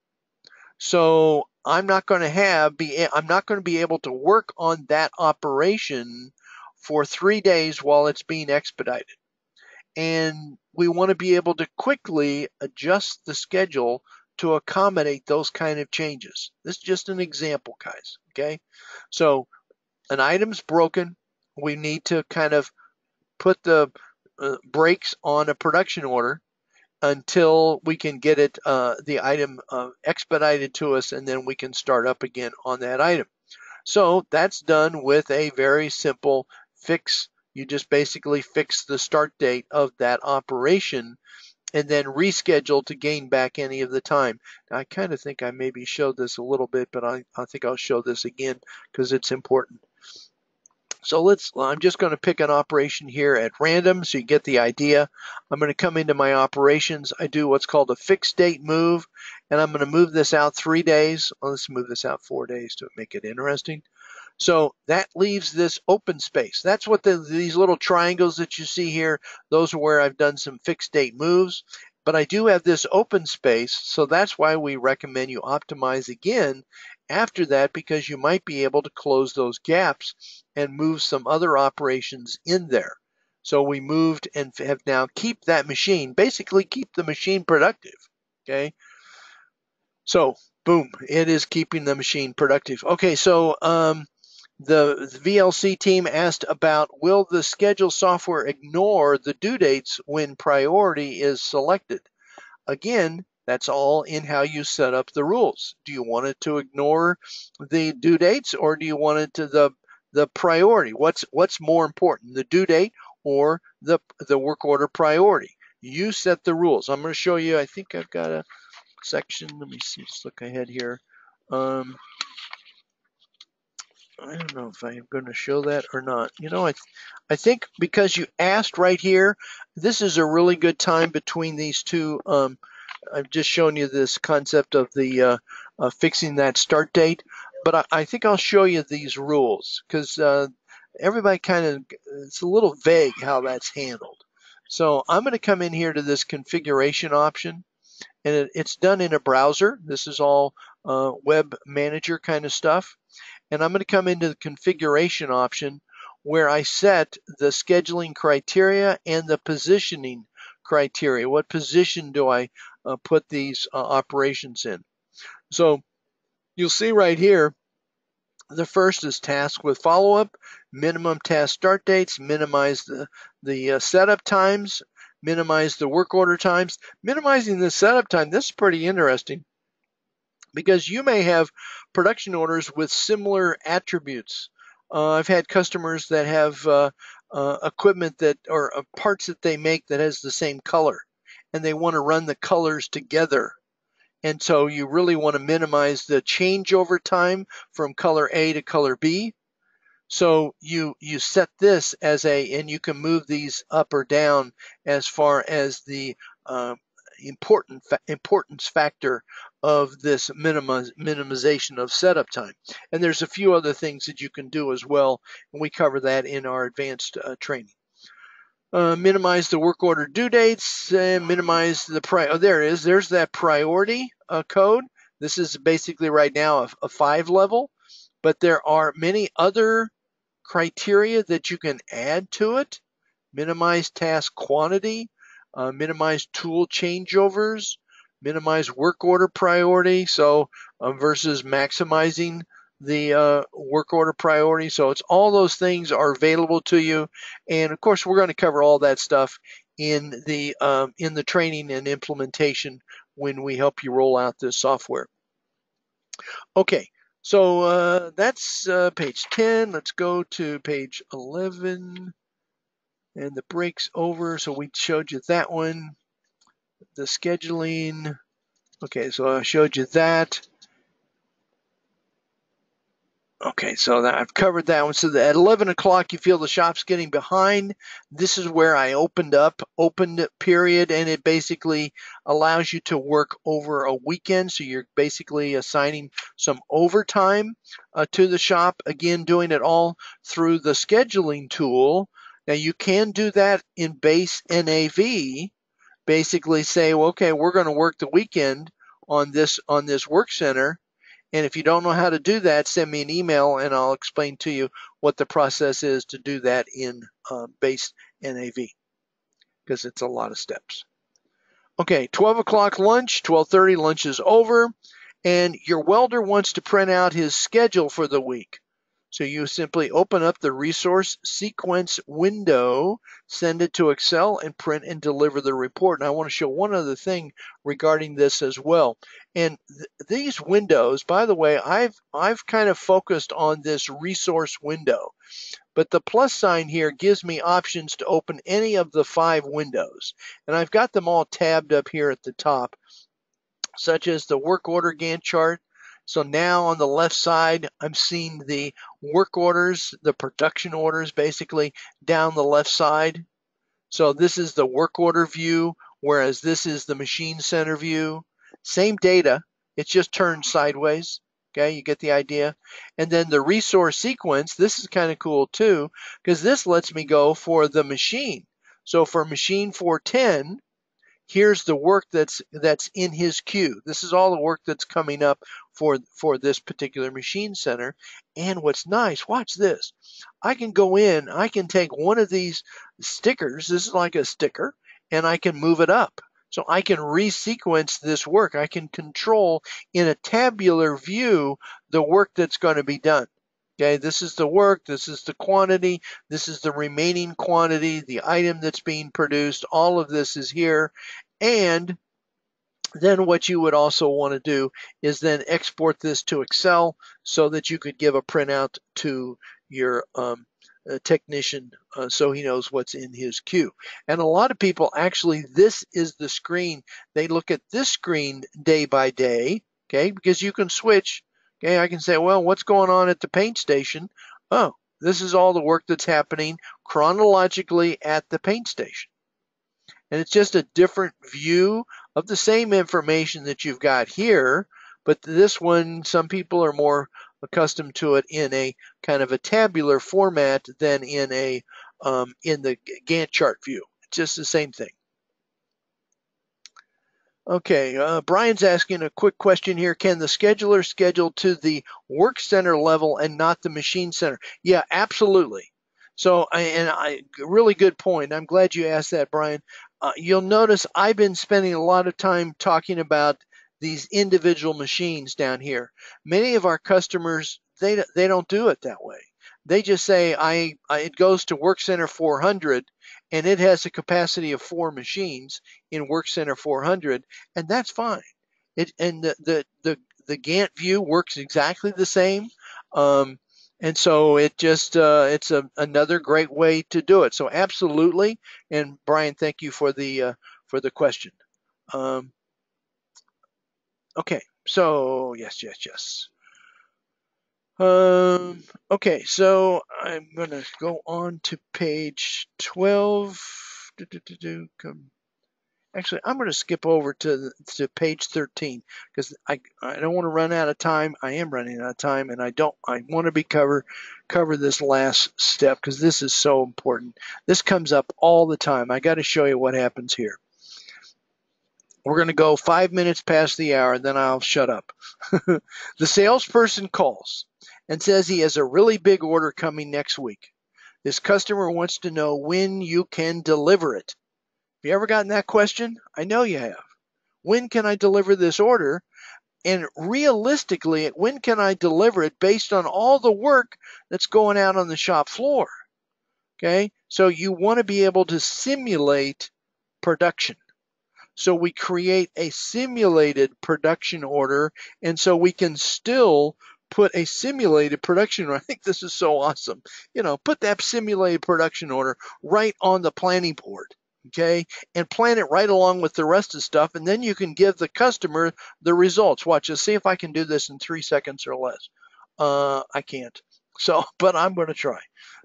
So I'm not going to be able to work on that operation for 3 days while it's being expedited. And we want to be able to quickly adjust the schedule to accommodate those kind of changes. This is just an example, guys. Okay, so an item's broken. We need to kind of put the brakes on a production order until we can get it, the item expedited to us, and then we can start up again on that item. So that's done with a very simple fix. You just basically fix the start date of that operation and then reschedule to gain back any of the time. Now, I kind of think I maybe showed this a little bit, but I think I'll show this again because it's important. So I'm just going to pick an operation here at random so you get the idea. I'm going to come into my operations. I do what's called a fixed date move, and I'm going to move this out 3 days. Well, let's move this out 4 days to make it interesting. So that leaves this open space. That's what these little triangles that you see here, those are where I've done some fixed date moves. But I do have this open space, so that's why we recommend you optimize again after that, because you might be able to close those gaps and move some other operations in there. So we moved and have now keep that machine, basically keep the machine productive. Okay. So boom, it is keeping the machine productive. Okay, so the VLC team asked about, will the schedule software ignore the due dates when priority is selected? Again, that's all in how you set up the rules. Do you want it to ignore the due dates, or do you want it to the priority? What's more important, the due date or the work order priority? You set the rules. I'm going to show you. I think I've got a section. Let me see. Let's look ahead here. I don't know if I'm going to show that or not. You know, I think because you asked right here, this is a really good time between these two. I've just shown you this concept of the fixing that start date, but I think I'll show you these rules because everybody it's a little vague how that's handled. So I'm going to come in here to this configuration option, and it's done in a browser. This is all web manager kind of stuff. And I'm going to come into the configuration option where I set the scheduling criteria and the positioning criteria. What position do I put these operations in? So you'll see right here, the first is task with follow-up, minimum task start dates, minimize the setup times, minimize the work order times. Minimizing the setup time, this is pretty interesting, because you may have production orders with similar attributes. I've had customers that have equipment or parts that they make that has the same color, and they want to run the colors together. And so you really want to minimize the changeover time from color A to color B. So you set this as and you can move these up or down as far as the importance factor of this minimization of setup time. And there's a few other things that you can do as well, and we cover that in our advanced training. Minimize the work order due dates, and minimize the there it is. There's that priority code. This is basically right now a 5 level, but there are many other criteria that you can add to it. Minimize task quantity, minimize tool changeovers, minimize work order priority, so versus maximizing the work order priority. So it's all those things are available to you, and of course we're going to cover all that stuff in the training and implementation when we help you roll out this software. Okay, So that's page 10. Let's go to page 11. And the break's over. So we showed you that one. The scheduling. Okay, so I showed you that. Okay, so I've covered that one. So at 11 o'clock, you feel the shop's getting behind. This is where I opened period, and it basically allows you to work over a weekend. So you're basically assigning some overtime to the shop. Again, doing it all through the scheduling tool. Now you can do that in base NAV. Basically say, well, okay, we're going to work the weekend on this work center. And if you don't know how to do that, send me an email and I'll explain to you what the process is to do that in base NAV, because it's a lot of steps. Okay, 12 o'clock lunch, 12:30 lunch is over, and your welder wants to print out his schedule for the week. So you simply open up the resource sequence window, send it to Excel, and print and deliver the report. And I want to show one other thing regarding this as well. And these windows, by the way, I've kind of focused on this resource window. But the plus sign here gives me options to open any of the 5 windows. And I've got them all tabbed up here at the top, such as the work order Gantt chart. So now on the left side, I'm seeing the work orders, the production orders basically down the left side. So this is the work order view, whereas this is the machine center view. Same data, it's just turned sideways. Okay, you get the idea. And then the resource sequence, this is kind of cool too, because this lets me go for the machine. So for machine 410, here's the work that's in his queue. This is all the work that's coming up for this particular machine center. And what's nice, watch this. I can go in, I can take one of these stickers, this is like a sticker, and I can move it up. So I can resequence this work. I can control in a tabular view the work that's going to be done. Okay, this is the work, this is the quantity, this is the remaining quantity, the item that's being produced, all of this is here. And then what you would also want to do is then export this to Excel so that you could give a printout to your technician so he knows what's in his queue. And a lot of people actually, this is the screen. They look at this screen day by day, okay, because you can switch. Okay, I can say, well, what's going on at the paint station? Oh, this is all the work that's happening chronologically at the paint station. And it's just a different view of the same information that you've got here, but this one, some people are more accustomed to it in a kind of a tabular format than in the Gantt chart view. It's just the same thing. Okay, Brian's asking a quick question here. Can the scheduler schedule to the work center level and not the machine center? Yeah, absolutely. So, really good point. I'm glad you asked that, Brian. You'll notice I've been spending a lot of time talking about these individual machines down here. Many of our customers, they don't do it that way. They just say, it goes to Work Center 400, and it has a capacity of 4 machines in Work Center 400, and that's fine. And the Gantt view works exactly the same. And so it just it's another great way to do it. So absolutely. And Brian, thank you for the question. Okay, so yes. Okay, so I'm gonna go on to page 12. Actually, I'm going to skip over to page 13 because I don't want to run out of time. I am running out of time, and I want to cover this last step because this is so important. This comes up all the time. I got to show you what happens here. We're going to go 5 minutes past the hour, then I'll shut up. The salesperson calls and says he has a really big order coming next week. This customer wants to know when you can deliver it. Have you ever gotten that question? I know you have. When can I deliver this order? And realistically, when can I deliver it based on all the work that's going out on the shop floor? Okay, so you want to be able to simulate production. So we create a simulated production order, and so we can still put a simulated production order. I think this is so awesome. You know, put that simulated production order right on the planning board, okay, and plan it right along with the rest of the stuff, and then you can give the customer the results. Watch this. See if I can do this in 3 seconds or less. I can't. So, but I'm going to try.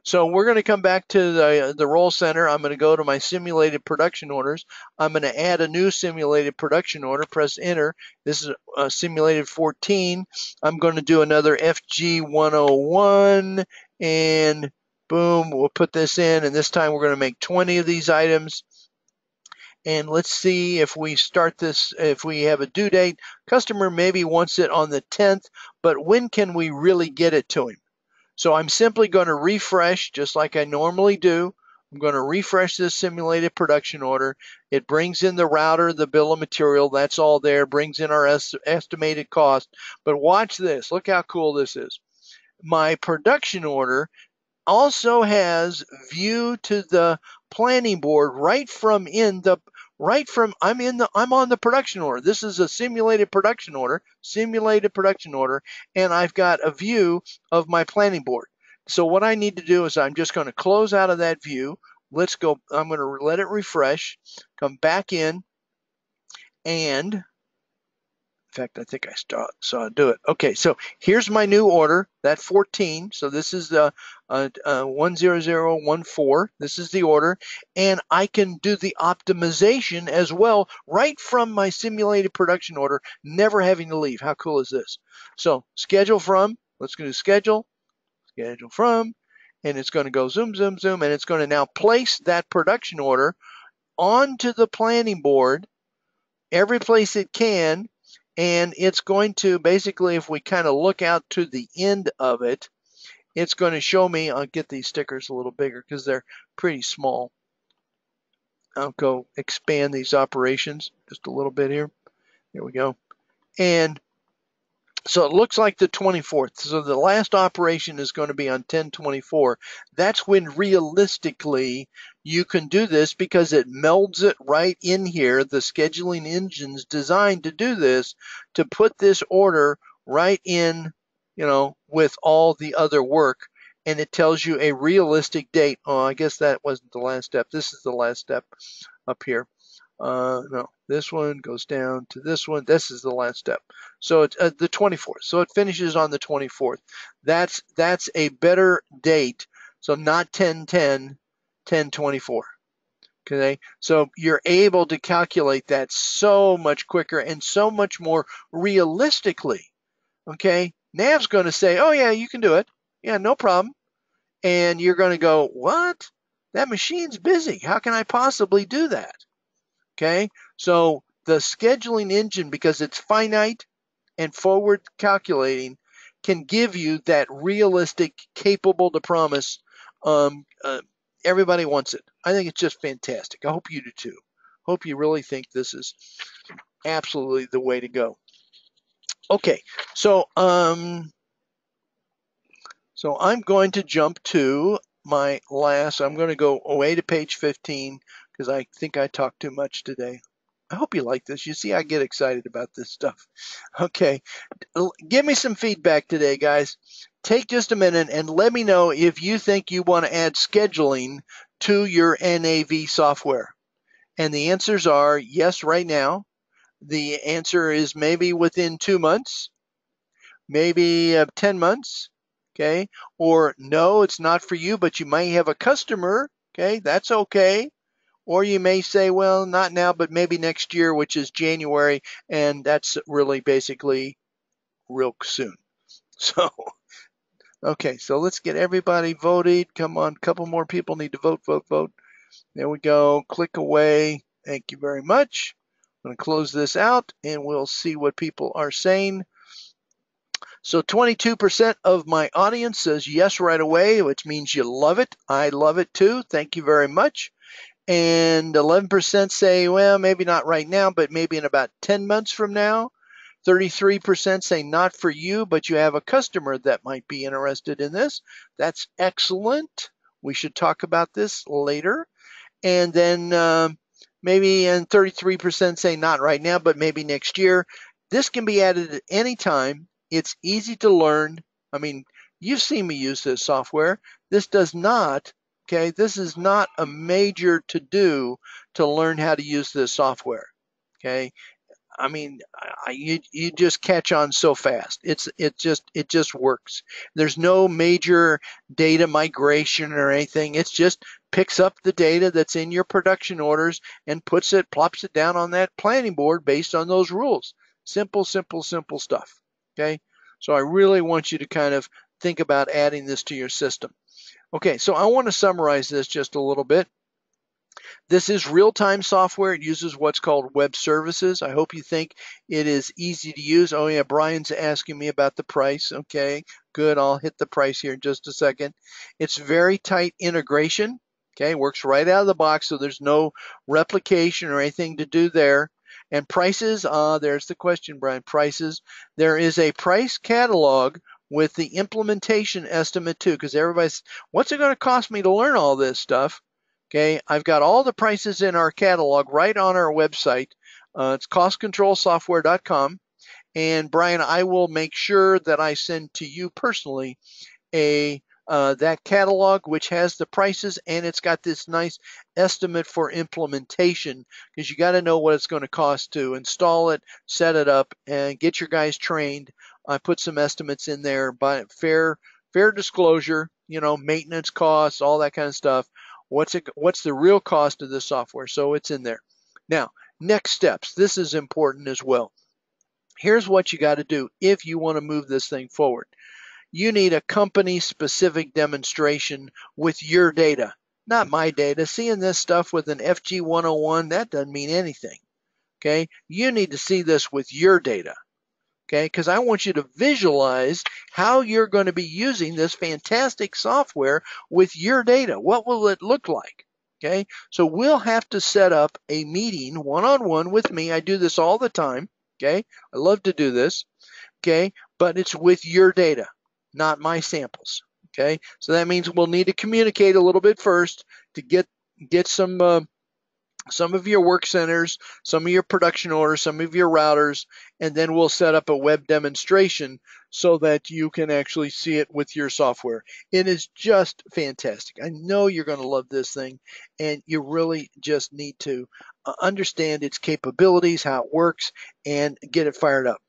So we're going to come back to the roll center. I'm going to go to my simulated production orders. I'm going to add a new simulated production order. Press enter. This is simulated 14. I'm going to do another FG101, and boom, we'll put this in, and this time we're going to make 20 of these items. And let's see if we start this, if we have a due date. Customer maybe wants it on the 10th, but when can we really get it to him? So I'm simply going to refresh just like I normally do. I'm going to refresh this simulated production order. It brings in the router, the bill of material, that's all there, brings in our estimated cost. But watch this. Look how cool this is. My production order also has view to the planning board I'm on the production order. This is a simulated production order, and I've got a view of my planning board. So what I need to do is I'm just going to close out of that view. Let's go. I'm going to let it refresh, come back in, and in fact, I think I saw it do it. Okay, so here's my new order, that 14. So this is the 10014. This is the order. And I can do the optimization as well right from my simulated production order, never having to leave. How cool is this? So schedule from, let's go to schedule from, and it's going to go zoom, zoom, zoom, and it's going to now place that production order onto the planning board every place it can. And it's going to basically, if we kind of look out to the end of it, it's going to show me, I'll get these stickers a little bigger because they're pretty small. I'll go expand these operations just a little bit here. There we go. And so it looks like the 24th. So the last operation is going to be on 10/24. That's when realistically you can do this because it melds it right in here. The scheduling engine's designed to do this, to put this order right in, with all the other work. And it tells you a realistic date. Oh, I guess that wasn't the last step. This is the last step up here. No, this one goes down to this one. This is the last step. So it's the 24th. So it finishes on the 24th. That's a better date. So not 10/10, 10/24. Okay, so you're able to calculate that so much quicker and so much more realistically. Okay, NAV's going to say, oh yeah, you can do it. Yeah, no problem. And you're going to go, what? That machine's busy. How can I possibly do that? Okay, so the scheduling engine, because it's finite and forward calculating, can give you that realistic, capable to promise. Everybody wants it. I think it's just fantastic. I hope you do too. Hope you really think this is absolutely the way to go. Okay, so I'm going to jump to my last. I'm going to go away to page 15 because I think I talked too much today. I hope you like this. You see, I get excited about this stuff. Okay, give me some feedback today, guys. Take just a minute and let me know if you think you want to add scheduling to your NAV software. And the answers are yes right now. The answer is maybe within 2 months, maybe 10 months, okay? Or no, it's not for you, but you might have a customer, okay? That's okay. Or you may say, well, not now, but maybe next year, which is January, and that's really basically real soon. So, okay, so let's get everybody voted. Come on, a couple more people need to vote, vote, vote. There we go. Click away. Thank you very much. I'm going to close this out, and we'll see what people are saying. So 22% of my audience says yes right away, which means you love it. I love it too. Thank you very much. And 11% say, well, maybe not right now, but maybe in about 10 months from now. 33% say not for you, but you have a customer that might be interested in this. That's excellent. We should talk about this later. And then maybe, and 33% say not right now, but maybe next year. This can be added at any time. It's easy to learn. I mean, you've seen me use this software. This does not, okay, this is not a major to do to learn how to use this software. Okay, I mean, you just catch on so fast. It just works. There's no major data migration or anything. It's just picks up the data that's in your production orders and plops it down on that planning board based on those rules. Simple, simple, simple stuff. Okay, so I really want you to kind of think about adding this to your system. Okay, so I want to summarize this just a little bit. This is real-time software. It uses what's called web services. I hope you think it is easy to use. Oh yeah, Brian's asking me about the price. Okay, good. I'll hit the price here in just a second. It's very tight integration. Okay, works right out of the box, so there's no replication or anything to do there. And prices, there's the question, Brian. Prices. There is a price catalog with the implementation estimate too, because everybody's, what's it going to cost me to learn all this stuff? Okay, I've got all the prices in our catalog right on our website. It's costcontrolsoftware.com. And Brian, I will make sure that I send to you personally that catalog which has the prices, and it's got this nice estimate for implementation, because you got to know what it's going to cost to install it, set it up, and get your guys trained. I put some estimates in there, but fair disclosure, you know, maintenance costs, all that kind of stuff. What's the real cost of the software? So it's in there. Now, next steps. This is important as well. Here's what you got to do if you want to move this thing forward. You need a company-specific demonstration with your data, not my data. Seeing this stuff with an FG 101, that doesn't mean anything. Okay, you need to see this with your data. Okay, because I want you to visualize how you're going to be using this fantastic software with your data. What will it look like? Okay, so we'll have to set up a meeting one-on-one with me. I do this all the time. Okay, I love to do this. Okay, but it's with your data, not my samples. Okay, so that means we'll need to communicate a little bit first to get some of your work centers, some of your production orders, some of your routers, and then we'll set up a web demonstration so that you can actually see it with your software. It is just fantastic. I know you're going to love this thing, and you really just need to understand its capabilities, how it works, and get it fired up.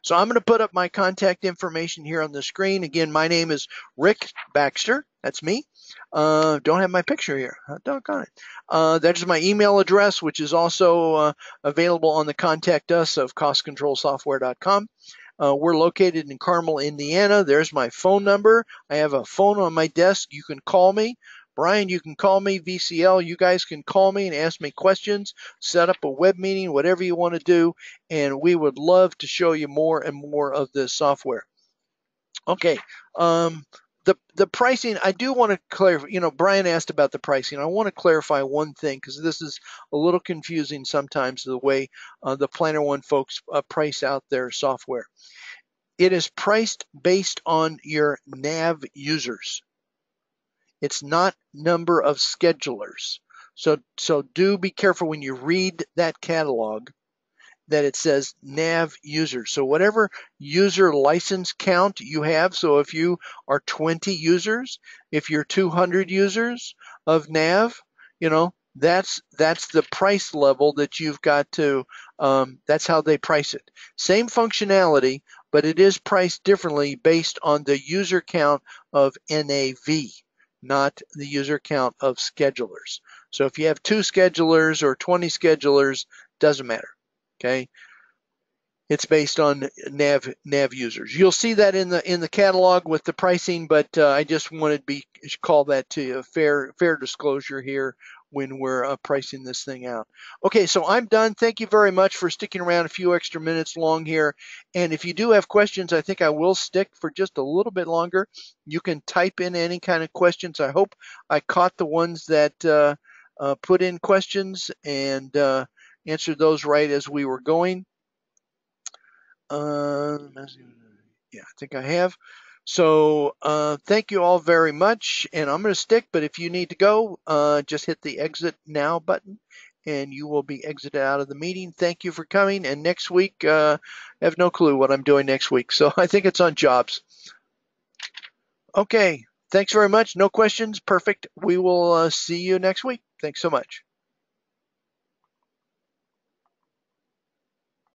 So I'm going to put up my contact information here on the screen. Again, my name is Rick Baxter. That's me. Don't have my picture here. Doggone it. That's my email address, which is also available on the contact us of costcontrolsoftware.com. We're located in Carmel, Indiana. There's my phone number. I have a phone on my desk. You can call me. Brian, you can call me. VCL, you guys can call me and ask me questions, set up a web meeting, whatever you want to do, and we would love to show you more and more of this software. Okay. The pricing, I do want to clarify, you know, Brian asked about the pricing. I want to clarify one thing, because this is a little confusing sometimes, the way the Planner One folks price out their software. It is priced based on your NAV users. It's not number of schedulers. So do be careful when you read that catalog that it says NAV user. So whatever user license count you have, so if you are 20 users, if you're 200 users of NAV, you know, that's the price level that you've got to, that's how they price it. Same functionality, but it is priced differently based on the user count of NAV, not the user count of schedulers. So if you have 2 schedulers or 20 schedulers, doesn't matter. Okay, it's based on NAV users. You'll see that in the catalog with the pricing, but I just wanted to call that to you, fair disclosure here when we're pricing this thing out. Okay, so I'm done. Thank you very much for sticking around a few extra minutes long here. And if you do have questions, I think I will stick for just a little bit longer. You can type in any kind of questions. I hope I caught the ones that put in questions and answered those right as we were going. Yeah, I think I have. So thank you all very much, and I'm going to stick, but if you need to go, just hit the exit now button, and you will be exited out of the meeting. Thank you for coming. And next week, I have no clue what I'm doing next week. So I think it's on jobs. Okay. Thanks very much. No questions. Perfect. We will see you next week. Thanks so much.